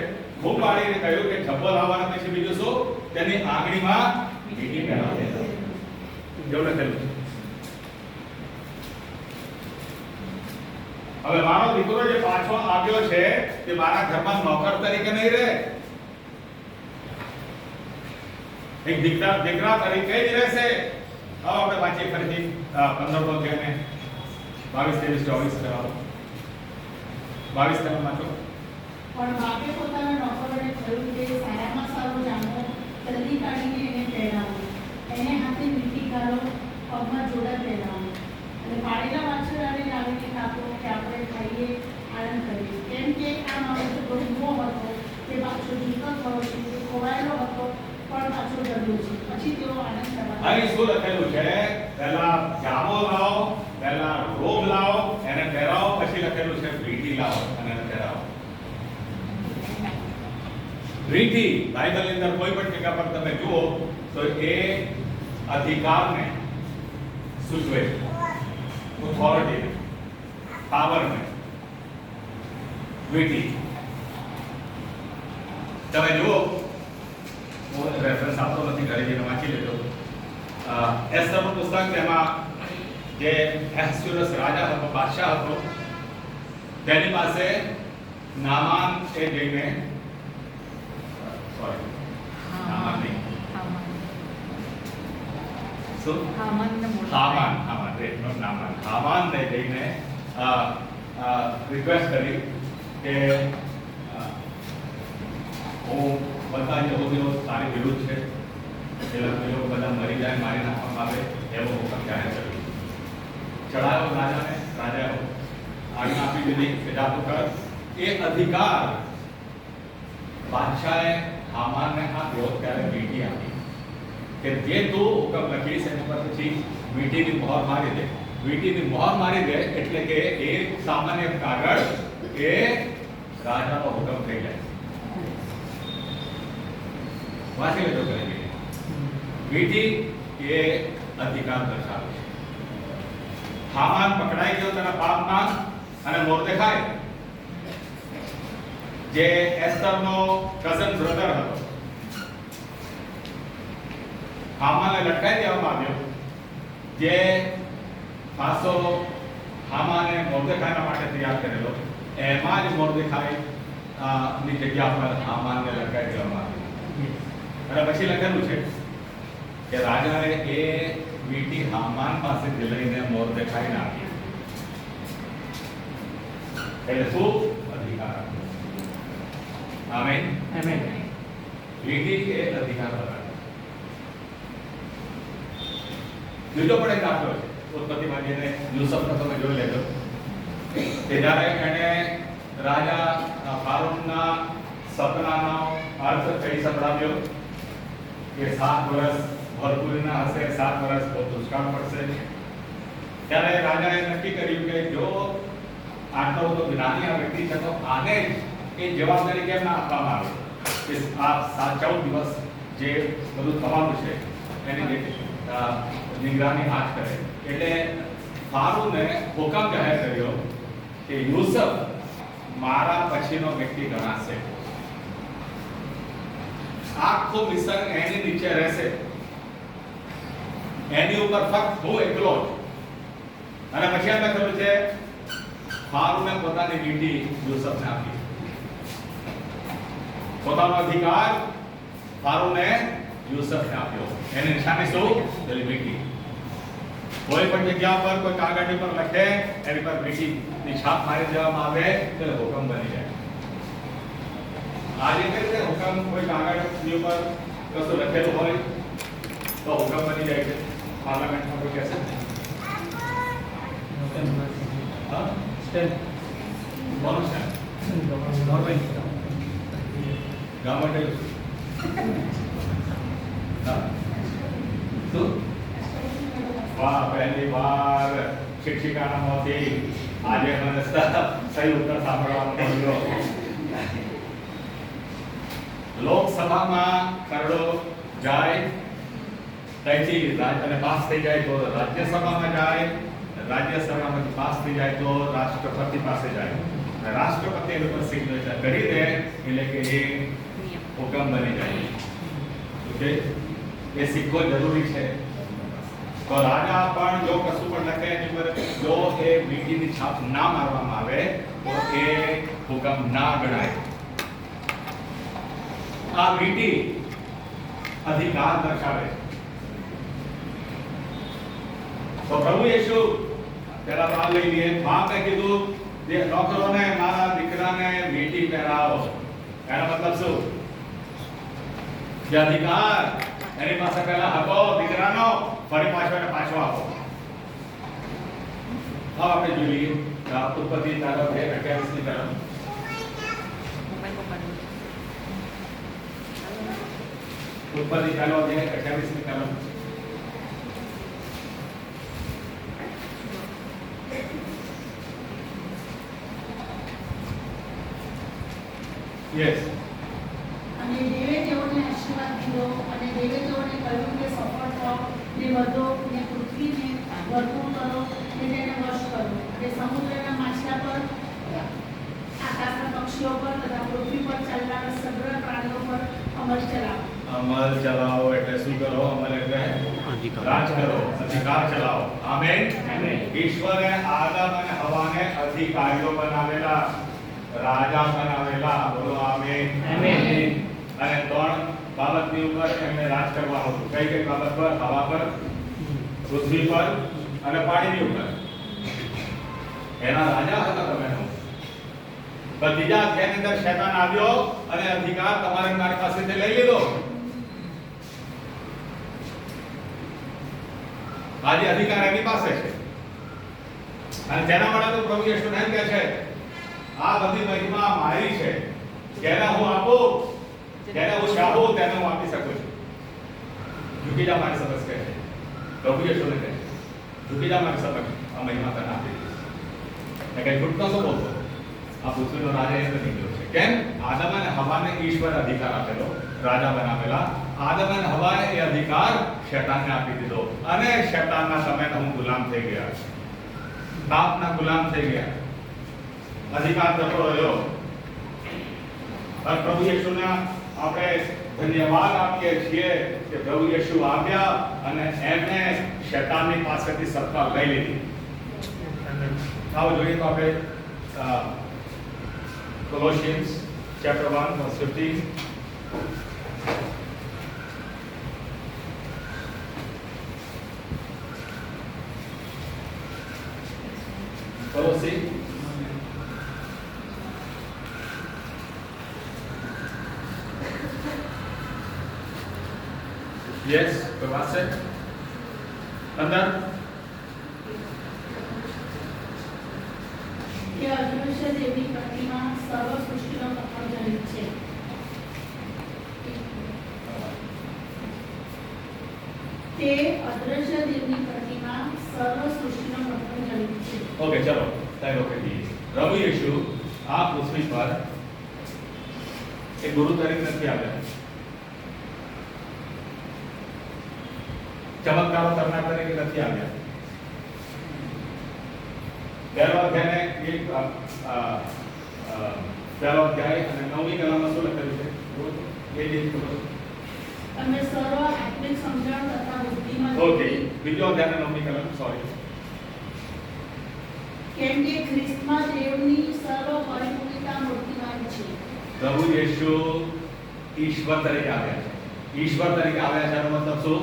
બૂમ પાડીને કહ્યું કે ઝબ્બો લાવવાના પછી બીજું શું? તેની આંગળીમાં વીંટી પહેરાવી દેતા. એવું લખેલું છે. હવે મારો દીકરો જે પાછો આવ્યો છે તે મારા ઘરમાં નોકર તરીકે નહીં રહે, એક દીકરા તરીકે જ રહેશે. હવે આપણે વાંચીએ ફરીથી 15 અધ્યાયને 22, 23, 24 કરાવો. 22 તમે વાંચો. પણ બાપે પોતાના નોકરોને કહ્યું કે સારામાં સારો જામો જલ્દી કાઢીને એને પહેરાવો, એને હાથે વીંટી ગાળો, પગમાં જોડા પહેરાવો અને પાડેલા વાછરડાને લાવીને કાપો કે આપણે ખાઈએ, આનંદ કરીએ. કેમ કે આ માણસ બહુ હતો, તે પાછો જીવતો થયો છે, તે ખોવાયેલો હતો પણ પાછો ડર્યો છે. પછી તેઓ આનંદ કરવા. અહીં શું લખેલું છે? પહેલા જામો લાવો, પહેલા રોગ લાવો, એને પહેરાવો, પછી લખેલું છે વીંટી લાવો અને એને પહેરાવો. વીંટી બાઇબલની અંદર કોઈ પણ જગ્યા પર તમે જુઓ તો એ અધિકારને સૂચવે છે, ઓથોરિટી, પાવરને. વીંટી તમે જુઓ, હું રેફરન્સ આપતો નથી, ઘરે જઈને વાંચી લેજો. એસ્તરનું પુસ્તક, તેમાં જે અહેશ્વેરોસ રાજા હતો, બાદશાહ હતો, તેની પાસે નામાન એ જઈને નામાન નહીં શું હામાનને જઈને રિક્વેસ્ટ કરી કે હું બધા યહૂદીઓ તારી વિરુદ્ધ છે, એ લોકો બધા મરી જાય, મારી નાખવામાં આવે એવો હુકમ જાહેર કર્યો. ચડાયો રાજાને, રાજાએ આજ્ઞા આપી દીધી કે જાતું કર. એ અધિકાર બાદશાહે હામાનને આપ્યો ત્યારે વીંટી આપી કે જે તું હુકમ લખીશ એની પર પછી વીંટીની મોહર મારી દે. વીંટીની મોહર મારી દે એટલે કે એ સામાન્ય કાગળ એ રાજાનો હુકમ થઈ જાય. વાંચી લેજો કરી વીંટી એ અધિકાર દર્શાવે છે. હામાન પકડાઈ ગયો તેના પાપમાં, અને મોર્દેખાઈ જે એસ્તરનો કઝન બ્રધર હતો, હામાનને લટકાઈ દેવામાં આવ્યો. જે ફાંસો હામાને મોર્દેખાઈના માટે તૈયાર કરેલો, એમાં જ મોર્દેખાઈ ની જગ્યા પર હામાનને લટકાઈ દેવામાં આવ્યો. અને પછી લખેલું છે કે રાજાએ એ વીંટી હામાન પાસેથી લઈને મોર્દેખાઈને આપી. એટલે શું? અધિકાર. Amen, amen. વીંટી એ અધિકાર બતાવે. બીજો પણ એક દાખલો છે ઉત્પત્તિમાં, જેને યુસુફનો તમે જોઈ લેજો. કે જ્યારે એને રાજા ફારૂકના સપનાનો અર્થ કહી સંભળાવ્યો કે 7 વર્ષ ભરપૂરના હશે, 7 વર્ષ બહુ દુષ્કાળ પડશે, ત્યારે રાજાએ નક્કી કર્યું કે જો આટલો બધો જ્ઞાની આ વ્યક્તિ છે તો આને જ એ જવાબદારી કેમ ના આપવામાં આવે કે આ 14 દિવસ જે બધું થવાનું છે એની જે નિગરાની હાથ કરે. એટલે ફારૂને હુકમ જાહેર કર્યો કે યુસુફ મારા પછીનો વ્યક્તિ ગણાશે, આખો મિસર એની નીચે રહેશે, એની ઉપર ફક્ત હું એકલો જ. અને પછી આપણે કહ્યું છે ફારૂને પોતાની વીંટી યુસુફને આપી, પોતાનો અધિકાર ફારૂને યુસુફને આપ્યો. એની નિશાની શું? પેલી વીંટી. કોઈ પણ જગ્યા પર કોઈ કાગળ પર લખે એની પર વીંટીની છાપ મારી દેવામાં આવે તો હુકમ બની જાય. આજે કઈ રીતે હુકમ કોઈ કાગળની ઉપર કશું લખેલું હોય તો હુકમ બની જાય છે? પાર્લામેન્ટમાં કોઈ કહેશે હા સ્ટેટ કોનું છે? ગવર્મેન્ટ હા શું? વાહ, પહેલી વાર શિક્ષિકાના મોથી આજે મને સહી ઉત્તર સાંભળવાનો મળ્યો. લોકસભામાં ખરડો જાય ત્યાંથી અને પાસ થઈ જાય તો રાજ્યસભામાં જાય, રાજ્યસભામાંથી પાસ થઈ જાય તો રાષ્ટ્રપતિ પાસે જાય, રાષ્ટ્રપતિ એની પર સિગ્નેચર કરી દે એટલે કે એ હુકમ બની જાય. ઓકે, એ સિક્કો જરૂરી છે. તો રાજા પણ જો કશું પણ લખે એની પર જો એ વીંટીની છાપ ના મારવામાં આવે તો એ હુકમ ના ગણાય. આ વીંટી અધિકાર દર્શાવે છે. તો પ્રભુ યેશુ પેલા બાળ લઈ લીએ, બાપે કીધું જે નોકરોને મારા દીકરાને વીંટી પહેરાવો. એનો મતલબ શું? જે અધિકાર એની પાસે પહેલા હતો દીકરાનો, ફરી પાછો એને પાછો આપો. હવે આપણે જોઈએ ઉત્પત્તિ તારીખ 28 ની કલમ. ઉત્પત્તિ તારીખ 28 ની કલમ. યસ. અને દેવે તેઓને આશીર્વાદ દીધો અને દેવે તેઓને કહ્યું કે સફળ થાઓ ને વધો ને પૃથ્વીને ભરપૂર કરો ને તેને વશ કરો અને સમુદ્રના માછલા પર, આકાશના પક્ષીઓ પર તથા પૃથ્વી પર ચાલનારા સગળ પ્રાણીઓ પર અમલ ચલાવો. અમલ ચલાવો એટલે શું કરો? અમલ એટલે રાજ કરો, અધિકાર ચલાવો. આમેન. ઈશ્વરે આદમ અને હવાને અધિકારીઓ બનાવેલા, રાજા બનાવેલા. બોલો આમેન. અને 3 બાબતની ઉપર એમને રાજ કરવાનું હતું. કઈ કઈ બાબત પર? હવા પર, પૃથ્વી પર અને પાણીની ઉપર. એના રાજા હતા તમે. બીજા અધ્યાયની અંદર શૈતાન આવ્યો અને અધિકાર તમારે મારી પાસેથી લઈ લીધો. આજે અધિકાર એની પાસે છે અને તેના માટે તો પ્રભુ યેશુ એમ કહે છે આ બધી મહિમા મારી છે, જેને હું આપું, જેને હું ચાહું તેને હું આપી શકું છું. ઝૂકી જા મારી સમજ કહે છે પ્રભુ યેશુને કહે, ઝૂકી જા મારી સમજ, આ મહિમા તને આપી દીધી. કઈ ખોટું નતો બોલતો. આ પૃથ્વીનો રાજા એ નીકળ્યો છે. કેમ? આદમ અને હવાને ઈશ્વર અધિકાર આપેલો, રાજા બનાવેલા. આદમ અને હવાએ એ અધિકાર શૈતાનને આપી દીધો અને શૈતાનના સમયે હું ગુલામ થઈ ગયા, પાપના ગુલામ થઈ ગયા, અધિકાર જતો રહ્યો. અને પ્રભુ યેશુના આપણે ધન્યવાદ આપીએ છીએ કે પ્રભુ યેશુ આવ્યા અને એમને શૈતાનની પાસેથી સત્તા લઈ લીધી. આવો જોઈએ તો આપણે Colossians chapter 1 verse 15. Colossi. Yes, कोई बात है? अंदर કે અદૃશ્ય દેવી પ્રતિમા સર્વ સૃષ્ટિનો પ્રથમ જનિત છે. તે અદ્રશ્ય દેવની પ્રતિમા સર્વ સૃષ્ટિનો પ્રથમ જન્મ છે. ઓકે, ચલો તય રોકી દઈએ. પ્રભુ યીશુ આ પૃથ્વી પર એક ગુરુ તરીકે નથી આવ્યા, ચમત્કારો કરનાર તરીકે નથી આવ્યા. પહેલો અધ્યાય પહેલો અધ્યાય અને 9મી કલમમાં શું લખેલું છે એ જ ખબર. તમે સર્વ આત્મિક સમજણ તથા બુદ્ધિમાં ઓકે, બીજો અધ્યાય અને 9મી કલમ, સોરી. કેમ કે ખ્રિસ્તમાં દેવની સર્વ પરિપૂર્ણતા મૂર્તિમાન છે. પ્રભુ યેશુ ઈશ્વર તરીકે આવ્યા છે. ઈશ્વર તરીકે આવ્યા છે એનો મતલબ શું?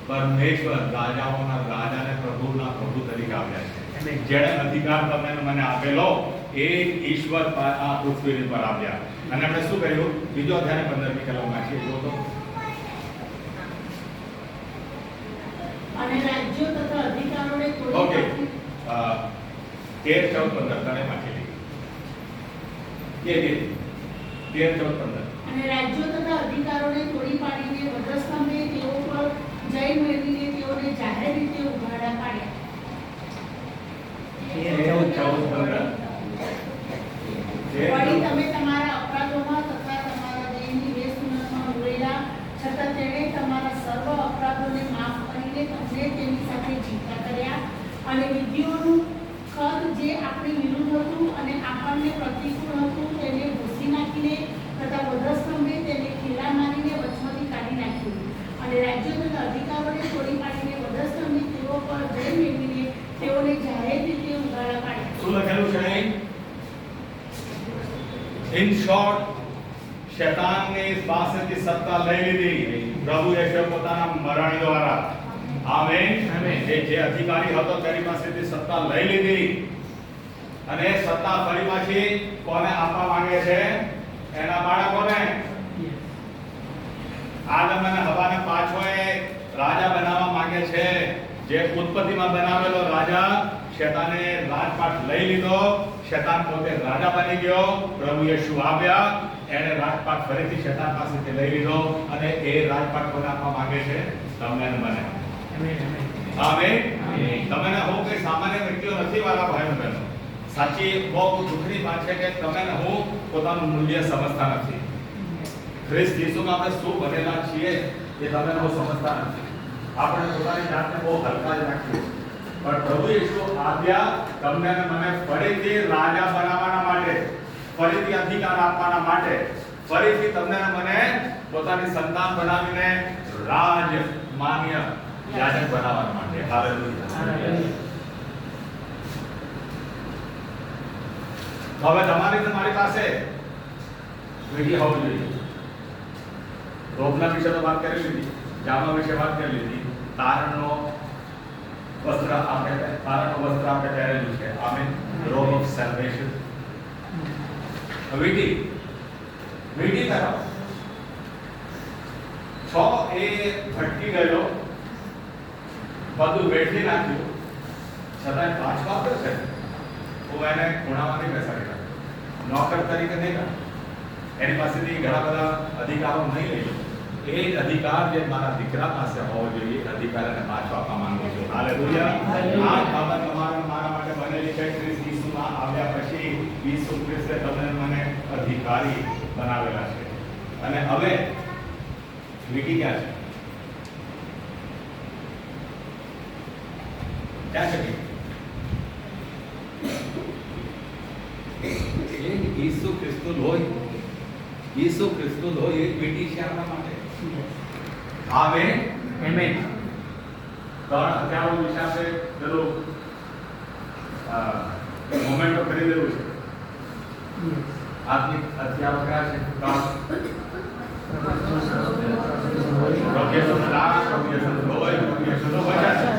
પરમેશ્વર, રાજાઓના રાજા અને પ્રભુના પ્રભુ તરીકે આવ્યા છે. જેણે અધિકાર તમને અને મને આપેલો એ ઈશ્વર આ પૃથ્વી પર આવ્યા. અને આપણે શું કહ્યું? બીજો અધ્યાય 15મી કલમમાં છે, જો તો અને રાજ્યો તથા અધિકારોને ઓકે, તોડી 13, 14, 15 તને વાંચી લઈએ. 13, 14, 15. અને રાજ્યો તથા અધિકારોને તોડી પાડીને વધસ્તંભે તેઓ પર જય મેળવીને તેઓને જાહેર રીતે ઉઘાડા પાડ્યા. 13, 14, 15. વળી તમે તમારા અપરાધોમાં તથા તમારા દેહની વેશભૂષામાં મૂળેલા છતાં તેણે તમારા સર્વ અપરાધોને માફ કરીને તમને તેની સાથે જીવતા કર્યા અને વિધિઓનું ખદ જે આપણી વિરુદ્ધ હતું અને આપણને પ્રતિકૂળ હતું તેને ભૂંસી નાખીને તથા વધસ્તંભે તેને ખીલા મારીને વચમાંથી કાઢી નાખ્યું અને રાજ્યો તથા અધિકારોને તોડી પાડીને વધસ્તંભે તેઓ પર જય મેળવીને તેઓને જાહેર રીતે ઉઘાડા પાડ્યા. શું લખેલું છે અહીં? ઇન શોર્ટ, શૈતાનને ઇસ પાસેથી સત્તા લઈ લીધી પ્રભુ યેશુ પોતાના મરણ દ્વારા. આમેન. જે અધિકારી હતો તેની પાસેથી સત્તા લઈ લીધી અને સત્તા ફરી પાછી કોને આપવા માંગે છે? એના બાળકોને. આદમ અને હવાને પાછો એ રાજા બનાવવા માંગે છે. જે ઉત્પત્તિમાં બનાવેલો રાજા શૈતાને રાજપાટ લઈ લીધો. શૈતાન પોતે રાજા બની ગયો. પ્રભુ યેશુ આવ્યા, એણે રાજપાટ ફરીથી શૈતાન પાસેથી લઈ લીધો અને એ રાજપાટ કોને આપવા માંગે છે? તમને અને મને. આમેન. તમે ને હું કોઈ સામાન્ય વ્યક્તિઓ નથી, વાલા ભાઈઓ બહેનો. સાચી બહુ દુઃખની વાત છે કે તમે ને હું પોતાનું મૂલ્ય સમજતા નથી. ખ્રિસ્ત યેશુમાં આપણે શું બનેલા છીએ એ તમે ને હું સમજતા નથી. આપણે પોતાની જાતને બહુ હલકા જ રાખીએ. પણ પ્રભુ યેશુ આવ્યા તમને અને મને ફરીથી રાજા બનાવવાના માટે, ફરીથી અધિકાર આપવાના માટે, ફરીથી તમને અને મને પોતાની સંતાન બનાવીને રાજ માન્ય યાજક બનાવવા માટે. હાલેલુયા. હવે તમારી તમારી પાસે વિધિ હોવી જોઈએ. રોગના વિશે તો વાત કરી લીધી, જામા વિશે વાત કરી લીધી, તારણનો વસ્ત્ર આપણે પહેરેલું છે. આમીન. રોબ ઓફ સેલ્વેશન. વિધિ તરફ 6 એ ભટકી ગયો, બધું વેઠી નાખ્યું, છતાં પાછો આવ્યો છે. હું એને ખૂણામાં નહીં બેસાડી, નોકર તરીકે નહીં કર, એની પાસેથી ઘણા બધા અધિકારો નહીં લઈ લો. એ જ અધિકાર જે મારા દીકરા પાસે હોવો જોઈએ, અધિકાર એને પાછો આપવા માંગુ છું. હાલેલુયા. આ બાબત તમારા મારા માટે બનેલી છે. ખ્રિસ્ત ઈસુમાં આવ્યા પછી ઈસુ ખ્રિસ્તે તમને મને અધિકારી બનાવેલા છે. અને હવે વિધિ ક્યાં છે? ક્યાં છે? ઈસુ ખ્રિસ્તનું લોહી, ઈસુ ખ્રિસ્તનું લોહી એક વિધિ છે આપણા માટે. આમેન. આમેન. 3 હથિયારો વિશે આપણે પેલું મોમેન્ટો ખરીદેલું છે. આત્મિક હથિયારો કયા છે? 3 પ્રભુ યેશુનું નામ, પ્રભુ યેશુનું લોહી, પ્રભુ યેશુનું વચન.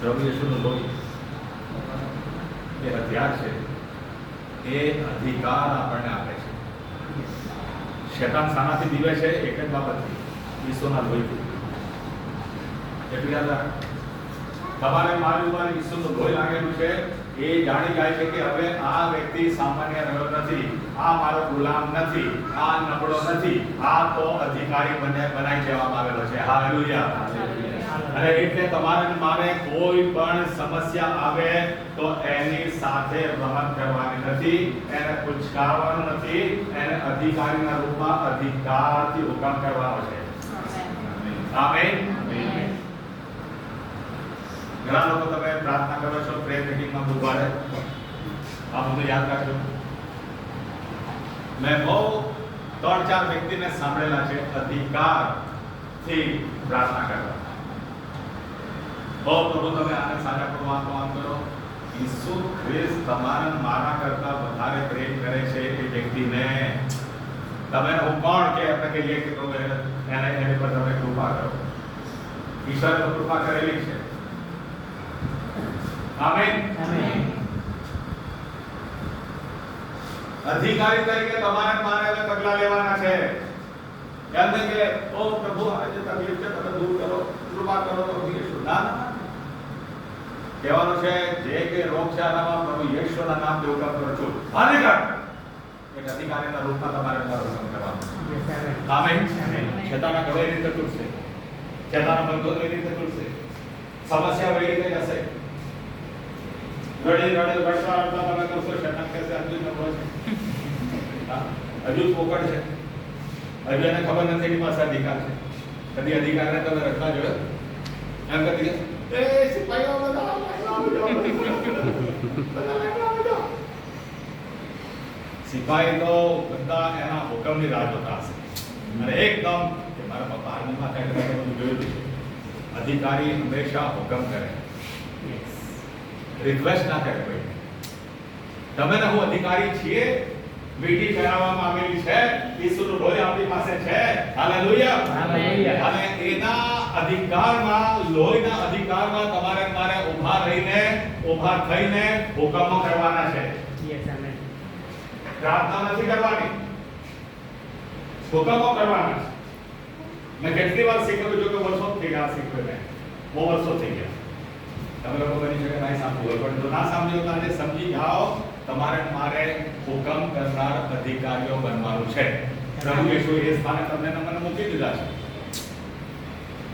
પ્રભુ યેશુનું લોહી એ હથિયાર છે. એ અધિકાર આપણને આપે છે. શૈતાન શાનાથી દીવે છે? એક જ બાબતથી, ઈસુના લોહીથી. એટલું યાદ રાખ. તમારે મારી ઉપર ઈસુનું લોહી લાગેલું છે એ જાણી જાય છે કે હવે આ વ્યક્તિ સામાન્ય રહ્યો નથી, આ મારો ગુલામ નથી, આ નબળો નથી, આ તો અધિકારી બનાવી દેવામાં આવેલો છે. હાલેલુયા. અને એટલે તમારે ને મારે કોઈ પણ સમસ્યા આવે તો એની સાથે રમત કરવાની નથી, એને ઉચકાવવાનું નથી, એને અધિકારીના રૂપમાં અધિકારથી હુકમ કરવાનો છે. આમેન. ઘણા લોકો તમે પ્રાર્થના કરો છો પ્રેયર મીટિંગમાં બુધવારે, આ બધું યાદ રાખજો. મેં બહુ 3-4 વ્યક્તિને સાંભળેલા છે અધિકારથી પ્રાર્થના કરવા. પ્રભુ તમે આને સાજા કરો, આમ કરો. ઈસુ ખ્રિસ્ત તમારા મારા કરતા વધારે પ્રેમ કરે છે એ વ્યક્તિને. તમે હું કોણ કે આપણે કહીએ કે પ્રભુ એની પર તમે કૃપા કરો. ઈશ્વરે તો કૃપા કરેલી છે. આમેન. અધિકારી તરીકે તમારે મારે હવે પગલા લેવાના છે. એમ નહીં કે ઓ પ્રભુ આજે તકલીફ છે તમે દૂર કરો, કૃપા કરો તો ઈશ્વર ના કહેવાનું છે. જે કે રોગ છે આનામાં પ્રભુ ઈશ્વરના નામ દેવ કામ કરો છો. આને કર એક અધિકારીના રૂપમાં તમારે મારું કરવાનું. આમેન. શેતાના ઘડો એ રીતે તૂટશે, શેતાના બંધો એ રીતે તૂટશે, સમસ્યા એ રીતે જશે. રડતા તમે કરશો, શેતાન કહેશે હજુ નબળો છે, હજુ પોકળ છે, હજુ એને ખબર નથી એની પાસે અધિકાર છે. કદી અધિકારને તમે રખવા જોયો? એમ કરી એ સિપાહીઓ બધા સિપાહી તો બધા એના હુકમની રાહ જોતા હશે. અને એકદમ કે મારા પપ્પા આર્મીમાં થાય એટલે બધું જોયું છે. અધિકારી હંમેશા હુકમ કરે, રિક્વેસ્ટ ના કરે. ભાઈ તમે ને હું અધિકારી છીએ, વીટી કરાવવામાં આવેલી છે, ઈસુનું લોહી આપણી પાસે છે. હાલેલુયા. અને એના અધિકારમાં, લોહીના અધિકારમાં તમારે મારે ઊભા થઈને હુકમો કરવાના છે. પ્રાર્થના નથી કરવાની, હુકમો કરવાના છે. મેં કેટલી વાર શીખવ્યું છું કે વર્ષો થઈ ગયા શીખવે, બહુ વર્ષો થઈ ગયા. તમે લોકો બની શકે નહીં સાંભળ્યું હોય, પણ જો ના સાંભળ્યું તો આજે સમજી જાઓ. તમારે મારે હુકમ કરનાર અધિકારીઓ બનવાનું છે. પ્રભુ ઈસુ એ સ્થાને તમને મને મૂકી દીધા છે.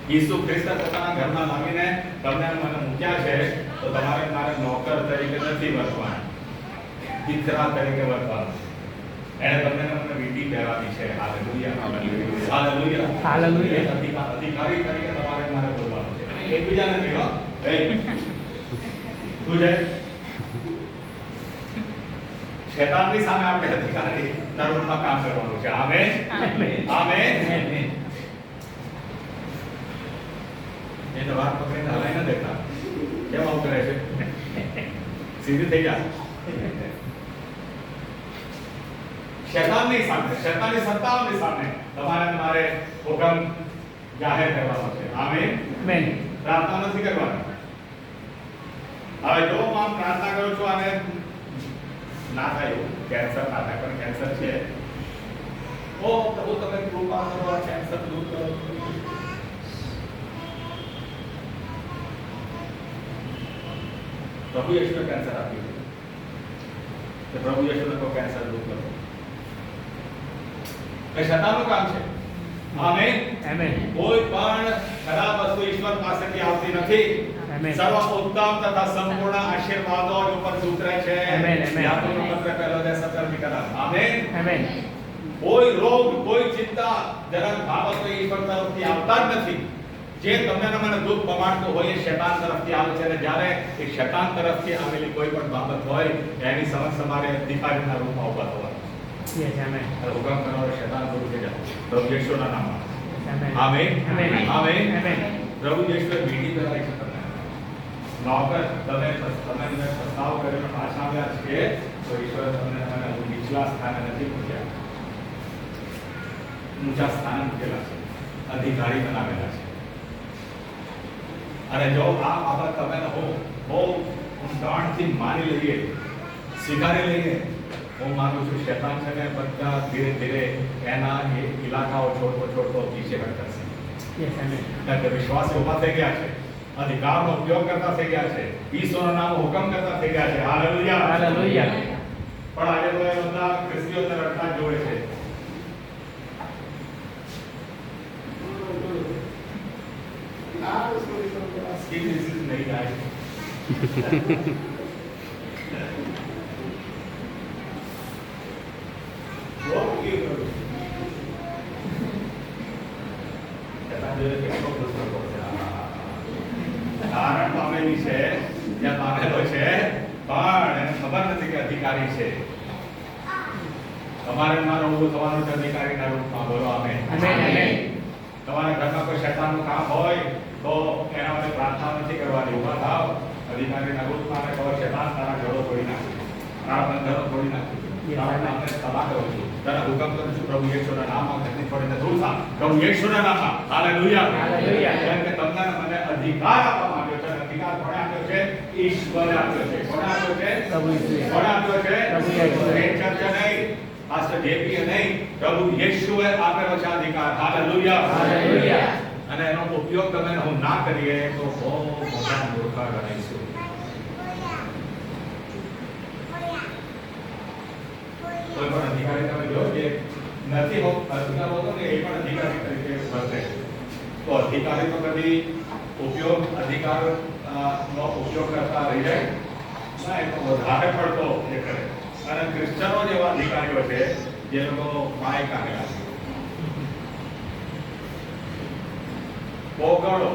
ઈસુ ખ્રિસ્ત પોતાના ઘરમાં લાવીને તમને મને મૂક્યા છે, તો તમારે મારે નોકર તરીકે નથી વર્તવાનું, દીકરા તરીકે વર્તવાનું. એને તમને મને વીટી કહેવાની છે. હાલેલુયા. હાલેલુયા. હાલેલુયા. અધિકારી તરીકે તમારે મારે બોલવાનું છે. એકબીજાને કહેવા તું છે શેતાનની સામે આપણે અધિકારી તરુણમાં કામ કરવાનું છે. આમેન. આમેન. એને વાત પકડીને હલાઈ ન દેતા. કેમ આવું કરે છે? સીધી થઈ જાય. શેતાનની સામે, શેતાનની સત્તાઓની સામે તમારે મારે હુકમ જાહેર કરવાનો છે. આમેન. આમેન. પ્રાર્થના નથી કરવાની. હવે જો હું પ્રાર્થના કરું છું અને ના થાય, કેન્સર ના થાય, પણ કેન્સર છે, ઓ પ્રભુ તમે કૃપા કરો, કેન્સર દૂર કરો. પ્રભુ યીશુએ કેન્સર આપ્યું છે, પ્રભુ યીશુને કોઈ કેન્સર દૂર કરો. એ શેતાનનું કામ છે. આમેન. આમેન. કોઈ પણ ખરાબ વસ્તુ ઈશ્વર પાસેથી આવતી નથી. સર્વ ઉત્તમ તથા સંપૂર્ણ આશીર્વાદો ઉપર ઉતરે છે. યાકોબનો પત્ર પહેલો અધ્યાય 17 કલમ. આમેન. આમેન. કોઈ રોગ, કોઈ ચિંતા, જરાક બાબતો ઈશ્વર તરફથી આવતા જ નથી. જે તમને મને દુઃખ પમાડતો હોય એ શેતાન તરફથી આવે છે. અને જ્યારે એ શેતાન તરફથી આવેલી કોઈ પણ બાબત હોય એની સમક્ષ તમારે અધિકારીના રૂપમાં ઉભા થવાનું. હુકમ કરવાનો શેતાન દૂર થઈ જાય. પ્રભુ યીશુના નામમાં. આમેન. આમેન. પ્રભુ યીશુએ વીટી કરાવી છે તમને. નોકર તમે પ્રસ્તાવ કરીને પાછા આવ્યા છે તો ઈશ્વર તમને નીચલા સ્થાને નથી મૂક્યા, ઊંચા સ્થાને મૂકેલા છે, અધિકારી બનાવેલા છે. અને જો આ બાબત તમે બહુ ઊંડાણથી માની લઈએ, સ્વીકારી લઈએ, હું માનું છું શેતાન છે ને બધા ધીરે ધીરે એના એ ઇલાકાઓ છોડતો પીછે કરશે. વિશ્વાસ ઉભા થઈ ગયા છે. અધિકારનો ઉપયોગ કરતા થઈ ગયા છે, ઈશ્વરનું નામ હુકમ કરતા થઈ ગયા છે. હાલેલુયા. હાલેલુયા. પણ આજે તો એ બધા ખ્રિસ્તીઓને રડતા જ જોવે છે. સ્કીન ડિસીઝ નહીં થાય. કારણ પામેલી છે, ત્યાં પામેલો છે, પણ એને ખબર નથી કે અધિકારી છે. તમારે મારો ઊભું થવાનું છે અધિકારીના રૂપમાં. બોલો આમેન. તમારા ઘરમાં કોઈ શૈતાનનું કામ હોય તો એના માટે પ્રાર્થના નથી કરવાની. ઊભા થાવ અધિકારીના રૂપમાં અને કહો, શૈતાન તારા ઘરો તોડી નાખે, તારા બંધનો તોડી નાખે, તારા નામને તબાહ કરું છું, તારા હુકમ કરું છું, પ્રભુ યેશુના નામમાં ઘરની છોડીને દૂર થા, પ્રભુ યેશુના નામમાં. હાલેલુયા. હાલેલુયા. કેમ કે તમને મને અધિકાર આપવામાં આવ્યો છે. અધિકાર કોણે આપ્યો છે? ઈશ્વરે આપ્યો છે. કોણે આપ્યો છે? પ્રભુ ઈશ્વરે. કોણે આપ્યો છે? પ્રભુ ઈશ્વરે. એક ચર્ચા નહીં, પાસ્ટર જેપી નહીં, પ્રભુ યેશુએ આપેલો છે અધિકાર. હાલેલુયા. હાલેલુયા. અને એનો ઉપયોગ તમે હું ના કરીએ તો બહુ મોટા મૂર્ખા ગણાઈશું. કોઈ પણ અધિકારી તમે જો કે નથી અધિકાર હોતો ને એ પણ અધિકારી તરીકે વર્તે, તો અધિકારી તો કદી અધિકાર નો ઉપયોગ કરતા રહી જાય ના, એ તો વધારે પડતો એ કરે. અને ક્રિશ્ચનો જેવા અધિકારીઓ છે જે લોકો માય કાઢેલા છે. પોગળો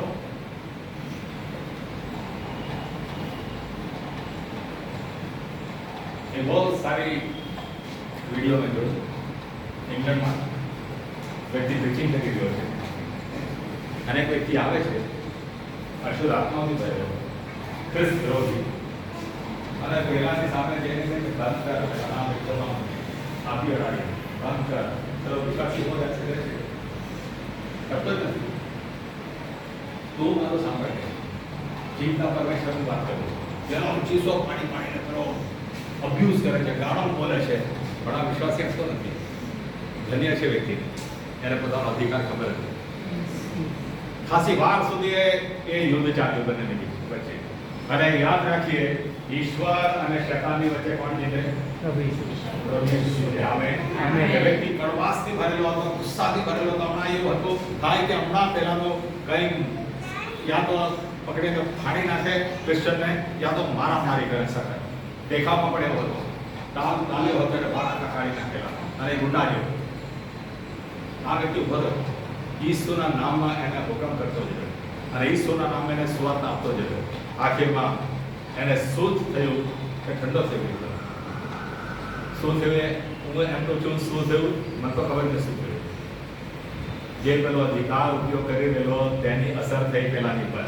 એ બહુ સારી વિડીયો મેં જોઈ. ઇંગ્લેન્ડમાં વ્યક્તિ પ્રીચિંગ કરી રહ્યો છે અને એક વ્યક્તિ આવે છે અશુદ્ધ આત્માથી ભરેલો, ખ્રિસ્ત વિરોધી, અને પહેલાની સામે જઈને કહે કે બંધ કર, આ વ્યક્તિમાં આપી અડાડી બંધ કર. ચલો વિશ્વાસી બહુ જાતે કરે છે, કરતો જ નથી. તું મારું સાંભળે, જીવતા પરમેશ્વરની વાત કરું, જેનો ચીસો પાણીને કરો, અબ્યુઝ કરે છે, ગાળો બોલે છે, પણ આ વિશ્વાસી આપતો નથી. ધન્ય છે વ્યક્તિ, એને પોતાનો અધિકાર ખબર હતી. ખાસી વાર સુધી એ યુદ્ધ ચાલ્યું બંનેની વચ્ચે. અને યાદ રાખીએ, ઈશ્વર અને શૈતાનની વચ્ચે કોણ જીતે? પ્રભુ ઈશ્વર. પ્રભુ ઈસુ જીતે. આમેન. આમેન. એ વ્યક્તિ કડવાશથી ભરેલો હતો, ગુસ્સાથી ભરેલો હતો. હમણાં એવું હતું થાય કે હમણાં પહેલા તો કંઈ યા તો પકડીને ફાડી નાખે ક્રિશ્ચનને, યા તો મારામારી કરે શકે. દેખાવમાં પણ એવો હતો, તાલ્યો હતો એટલે બાળકને કાઢી નાખેલા અને ગુંડા જેવો. આ વ્યક્તિ ઉભો રહ્યો, ઈસુના નામમાં એને હુકમ કરતો જતો અને ઈસુના નામે એને સુવાર્તા આપતો જતો. આખીરમાં એને શું થયું કે ઠંડો થઈ ગયો. શું થયું? હું એમ તો છું શું થયું મને તો ખબર નથી શું થયું. જે પેલો અધિકાર ઉપયોગ કરી રહેલો તેની અસર થઈ પેલાની પર.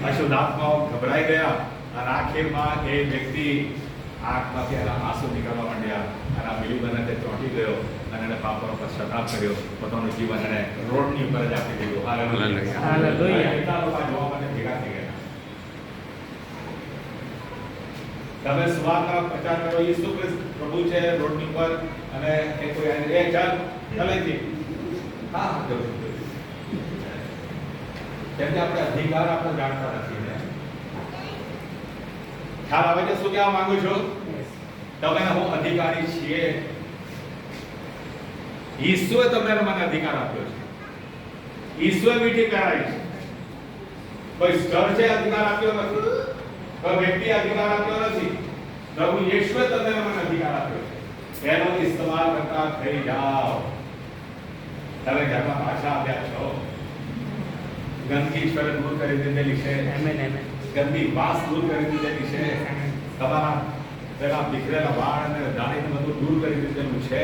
અશુદ્ધ આત્માઓ ગભરાઈ ગયા અને આખીરમાં એ વ્યક્તિ આંખમાંથી એના આંસુ નીકળવા માંડ્યા અને આ બિલીવરને તે ચોંટી ગયો અને એને પાપનો પશ્ચાતાપ કર્યો. પોતાનું જીવન એને રોડની ઉપર જ આપી દીધું. હાલેલુયા. એટલા લોકો જોવા માટે ભેગા થઈ ગયા. તમે સુવાર્તા પ્રચાર કરો, ઈસુ ખ્રિસ્ત પ્રભુ છે રોડની ઉપર, અને એ કોઈ એ ચાલ ચલેથી હા જવું. કેમ કે આપણે અધિકાર આપણે જાણતા નથી ને. ખ્યાલ આવે છે શું કહેવા માંગુ છું? તમે હું અધિકારી છીએ. ઈસુએ તમને મને અધિકાર આપ્યો છે. ઈસુએ મીઠી કરાવી છે. કોઈ ચર્ચે અધિકાર આપ્યો નથી, કોઈ વ્યક્તિ અધિકાર આપ્યો નથી. પ્રભુ યેશુએ તમને મને અધિકાર આપ્યો છે. એનો ઇસ્તેમાલ કરતા થઈ જાઓ. તમે ઘરમાં પાછા આવ્યા છો, ગંદકી ઈશ્વરે દૂર કરી દીધેલી છે. આમેન. આમેન. ગંદી વાસ દૂર કરી દીધેલી છે. તમારા પેલા બીખરેલા વાળ અને દાઢીને બધું દૂર કરી દીધેલું છે.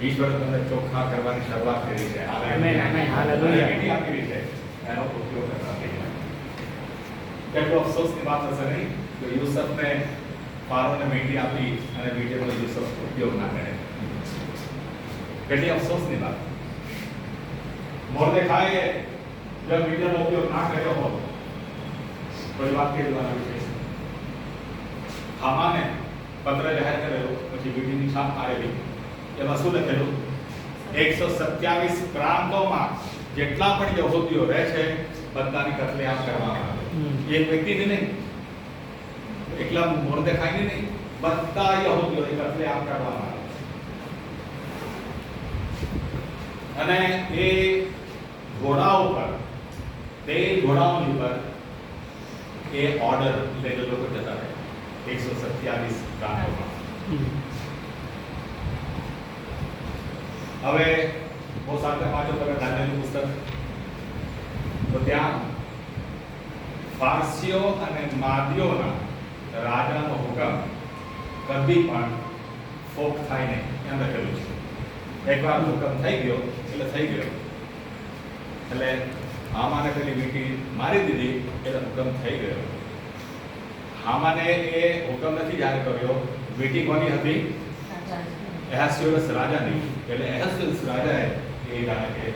ઈશ્વરે તમને ચોખ્ખા કરવાની શરૂઆત કરી છે. આમેન. આમેન. હાલેલુયા. મીઠી આપેલી છે, એનો ઉપયોગ કરતા થઈ જાય. કેટલો અફસોસની વાત હશે નહીં તો યુસુફને ફારોને મીઠી આપી અને મીઠીનો યુસુફ ઉપયોગ ના કરે. કેટલી અફસોસની વાત. મોર્દેખાઈએ જો મીઠાનો ઉપયોગ ના કર્યો હોત કોઈ વાત કહી દેવાના વિશે. હામાને પત્ર જાહેર કરેલો, પછી મીઠીની છાપ મારેલી. એમાં શું લખેલું? 127 પ્રાંતોમાં જેટલા પણ યહૂદીઓ રહે છે બધાની કતલેઆમ કરવામાં આવે. એક વ્યક્તિને નહીં, એકલા મોર્દેખાઈને નહીં, બધા યહૂદીઓને કત્લે આમ કરવામાં આવે. અને એ ઘોડાઓ પર, તે ઘોડાઓની પર એ ઓર્ડર લઈને લોકો જતા રહે 127 ગામોમાં. હવે બહુ સાથે વાંચો તમે દાનિયેલનું પુસ્તક, તો ત્યાં ફારસીઓ અને માદીઓના રાજાનો હુકમ કદી પણ ફોક થાય નહીં એમ લખેલું છે. એકવાર હુકમ થઈ ગયો એટલે થઈ ગયો. એટલે હામાને પેલી વીંટી મારી દીધી એટલે હુકમ થઈ ગયો. હામાને એ હુકમ નથી જાહેર કર્યો, વીંટી કોની હતી? એહાસ્યોરસ રાજાની. એટલે એહાસ્યોરસ રાજાએ એ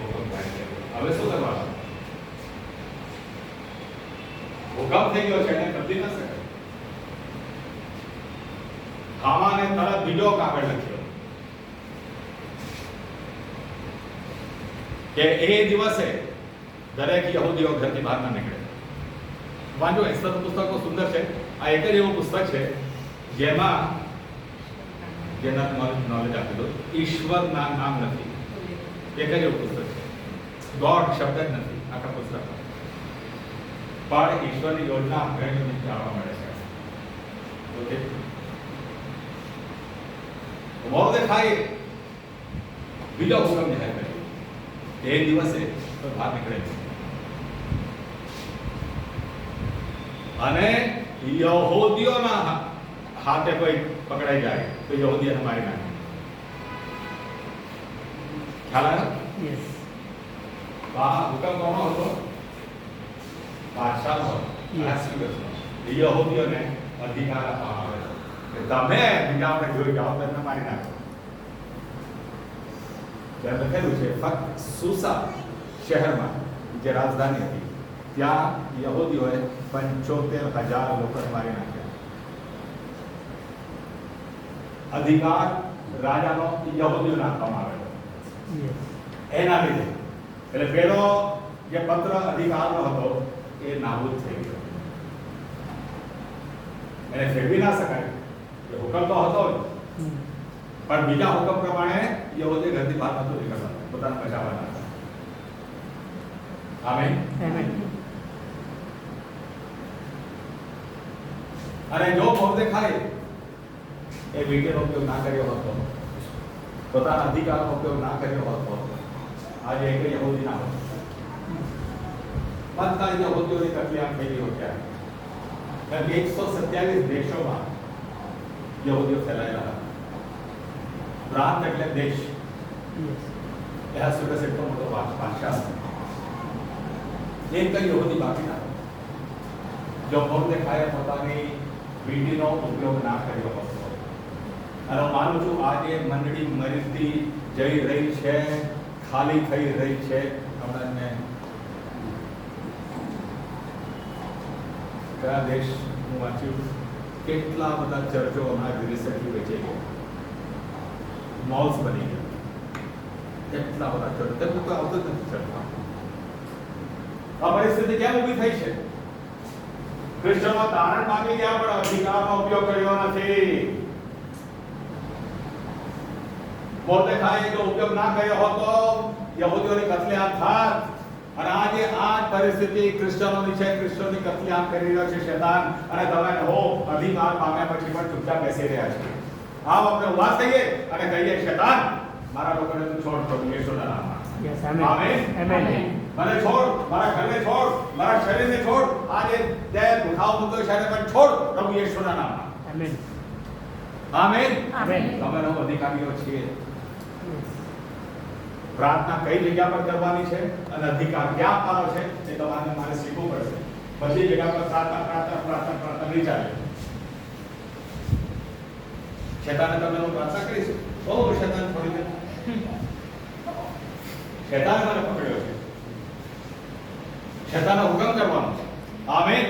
હુકમ જાહેર કર્યો. હવે શું કરવાનું? હુકમ થઈ ગયો છે એને બદલી ન શકાય. હામાને તરત બીજો કાગળ લખ્યો કે એ દિવસે દરેક યહૂદીઓ ઘરથી બહાર ના નીકળે. વાંચો, એસ્તરનું પુસ્તક તો સુંદર છે. આ એક જ એવું પુસ્તક છે જેમાં જેના નોલેજ આપી દો, ઈશ્વરના નામ નથી. એક જ એવું પુસ્તક છે, ગોડ શબ્દ જ નથી આખા પુસ્તકમાં, પણ ઈશ્વરની યોજના ઘણી બધી જાણવા મળે છે. ઓકે, મોર્દેખાઈએ બીજો હુકમ જાહેર કર્યો, એ દિવસે તો બહાર નીકળે અને યહૂદીઓના હાથે કોઈ પકડાઈ જાય તો યહૂદીઓને મારી નાખે. ખ્યાલ આવ્યો? યસ. આ હુકમ કોનો હતો? બાદશાહનો હતો. યહૂદીઓને અધિકાર આપવામાં આવે કે તમે બીજાઓને જોઈ જાઓ તો એમને મારી નાખો. ત્યાં લખેલું છે ફક્ત સુસા શહેરમાં જે રાજધાની હતી ત્યાં યહૂદીઓએ 75,000 લોકોને મારી નાખ્યા. અધિકાર રાજાનો યહૂદીઓને આપવામાં આવેલો. એના લીધે એટલે પેલો જે પત્ર અધિકારનો હતો એ નાબૂદ થઈ ગયો. એને ફેરવી ના શકાય. એ હુકમ તો હતો જ, પણ બીજા હુકમ પ્રમાણે યહૂદી ઘરથી બહાર નહોતું નીકળતા, પોતાના બચાવવાના હતા. આમેન. અને જો મોર્દેખાઈ એ વીંટીનો ઉપયોગ ના કર્યો હતો, પોતાના અધિકારનો ઉપયોગ ના કર્યો હતો, આજે એક યહૂદી ના હોત. બધા યહૂદીઓની તકલીફ થઈ ગઈ હોત. કારણ કે 127 દેશોમાં યહૂદીઓ ફેલાયેલા હતા. પ્રાંત એટલે દેશ. એહાસ્યોરસ એટલો મોટો બાદશાહ, એક યહૂદી બાકી ના. જો મોર્દેખાઈએ પોતાની વીંટીનો ઉપયોગ ના કર્યો હતો, અને હું માનું છું આજે મંડળી મરીતી જઈ રહી છે, ખાલી થઈ રહી છે. હમણાં મેં કયા દેશ હું વાંચ્યું, કેટલા બધા ચર્ચો હમણાં રિસેન્ટલી વેચાઈ ગયા, મોલ્સ બની ગયા. કેટલા બધા ચર્ચો, તેમ કોઈ આવતું જ નથી ચર્ચમાં. આ પરિસ્થિતિ કેમ ઊભી થઈ છે? ક્રિશ્ચનો તારણ પામી ગયા પણ અધિકારનો ઉપયોગ કર્યો નથી. મોર્દેખાઈએ જો ઉપયોગ ના કર્યો હોતો યહૂદીઓની કત્લેઆમ થાત. અને આજે આ પરિસ્થિતિ ક્રિશ્ચનોની છે. ક્રિશ્ચનોની કત્લેઆમ કરી રહ્યો છે શેતાન. અને તમે હો અધિકાર પામ્યા પછી પણ ચૂપચાપ બેસી રહ્યા છે. આવ આપણે ઉભા થઈએ અને કહીએ, શેતાન મારા લોકોને તું છોડ, પ્રભુ યેશુના નામમાં. Yes, amen. આમેન. મને છોડ, મારા ઘરને છોડ, મારા શરીરને છોડ. આજે તે દુખાવ મૂક્યો છે એને પણ છોડ, પ્રભુ યેશુના નામમાં. આમેન. આમેન. આમેન. તમે લોકો અધિકારીઓ છીએ. પ્રાર્થના કઈ જગ્યા પર કરવાની છે અને અધિકાર ક્યાં આપવાનો છે એ તમારે મારે શીખવું પડશે. બધી જગ્યા પર પ્રાર્થના નહીં ચાલે. શેતાને તમે લોકો પ્રાર્થના કરીશું, બહુ શેતાન છોડી દે. શેતાને મને પકડ્યો છે. શેતાનનો હુકમ કરવાનો છે. આમેન.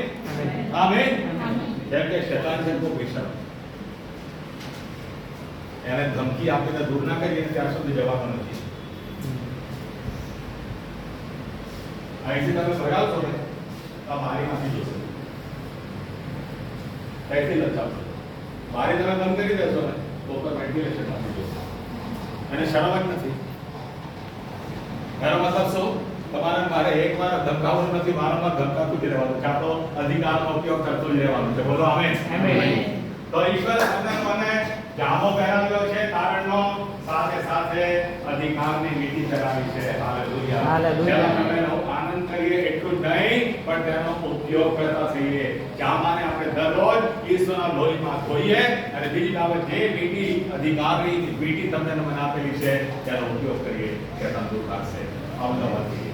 આમેન. જેમ કે શેતાન છે તો વિષમ, એને ધમકી આપીને દૂર ના કરીએ ત્યાં સુધી જવાનો નથી. અહીંથી તમે ભગાવશો ને તો મારીમાંથી જશે. ત્યાંથી લચાવશો. બારી તમે બંધ કરી દેશો ને તો ઉપર વેન્ટિલેશન માંથી જોશો અને શરમ જ નથી. એનો મતલબ શું? તમારે મારે એકવાર ધમકાવવું નથી, વારંવાર ધમકાતું જ રહેવાનું છે. આપણો અધિકારનો ઉપયોગ કરતું જ રહેવાનું છે. બોલો આમેન. તો ઈશ્વરે તમને મને જામો પહેરાવ્યો છે કારણનો, સાથે સાથે અધિકારની વીંટી ચડાવી છે. હાલેલુયા. હાલેલુયા. જેનો તમે આનંદ કરીએ એટલું જ નહીં, પણ તેનો ઉપયોગ કરતા થઈએ. જામાને આપણે દરરોજ ઈશ્વરના લોહીમાં ધોઈએ અને બીજી બાબત જે વીંટી અધિકારની વીંટી તમને મને આપેલી છે તેનો ઉપયોગ કરીએ. તે તંદુરસ્ત રાખશે. અવનવથી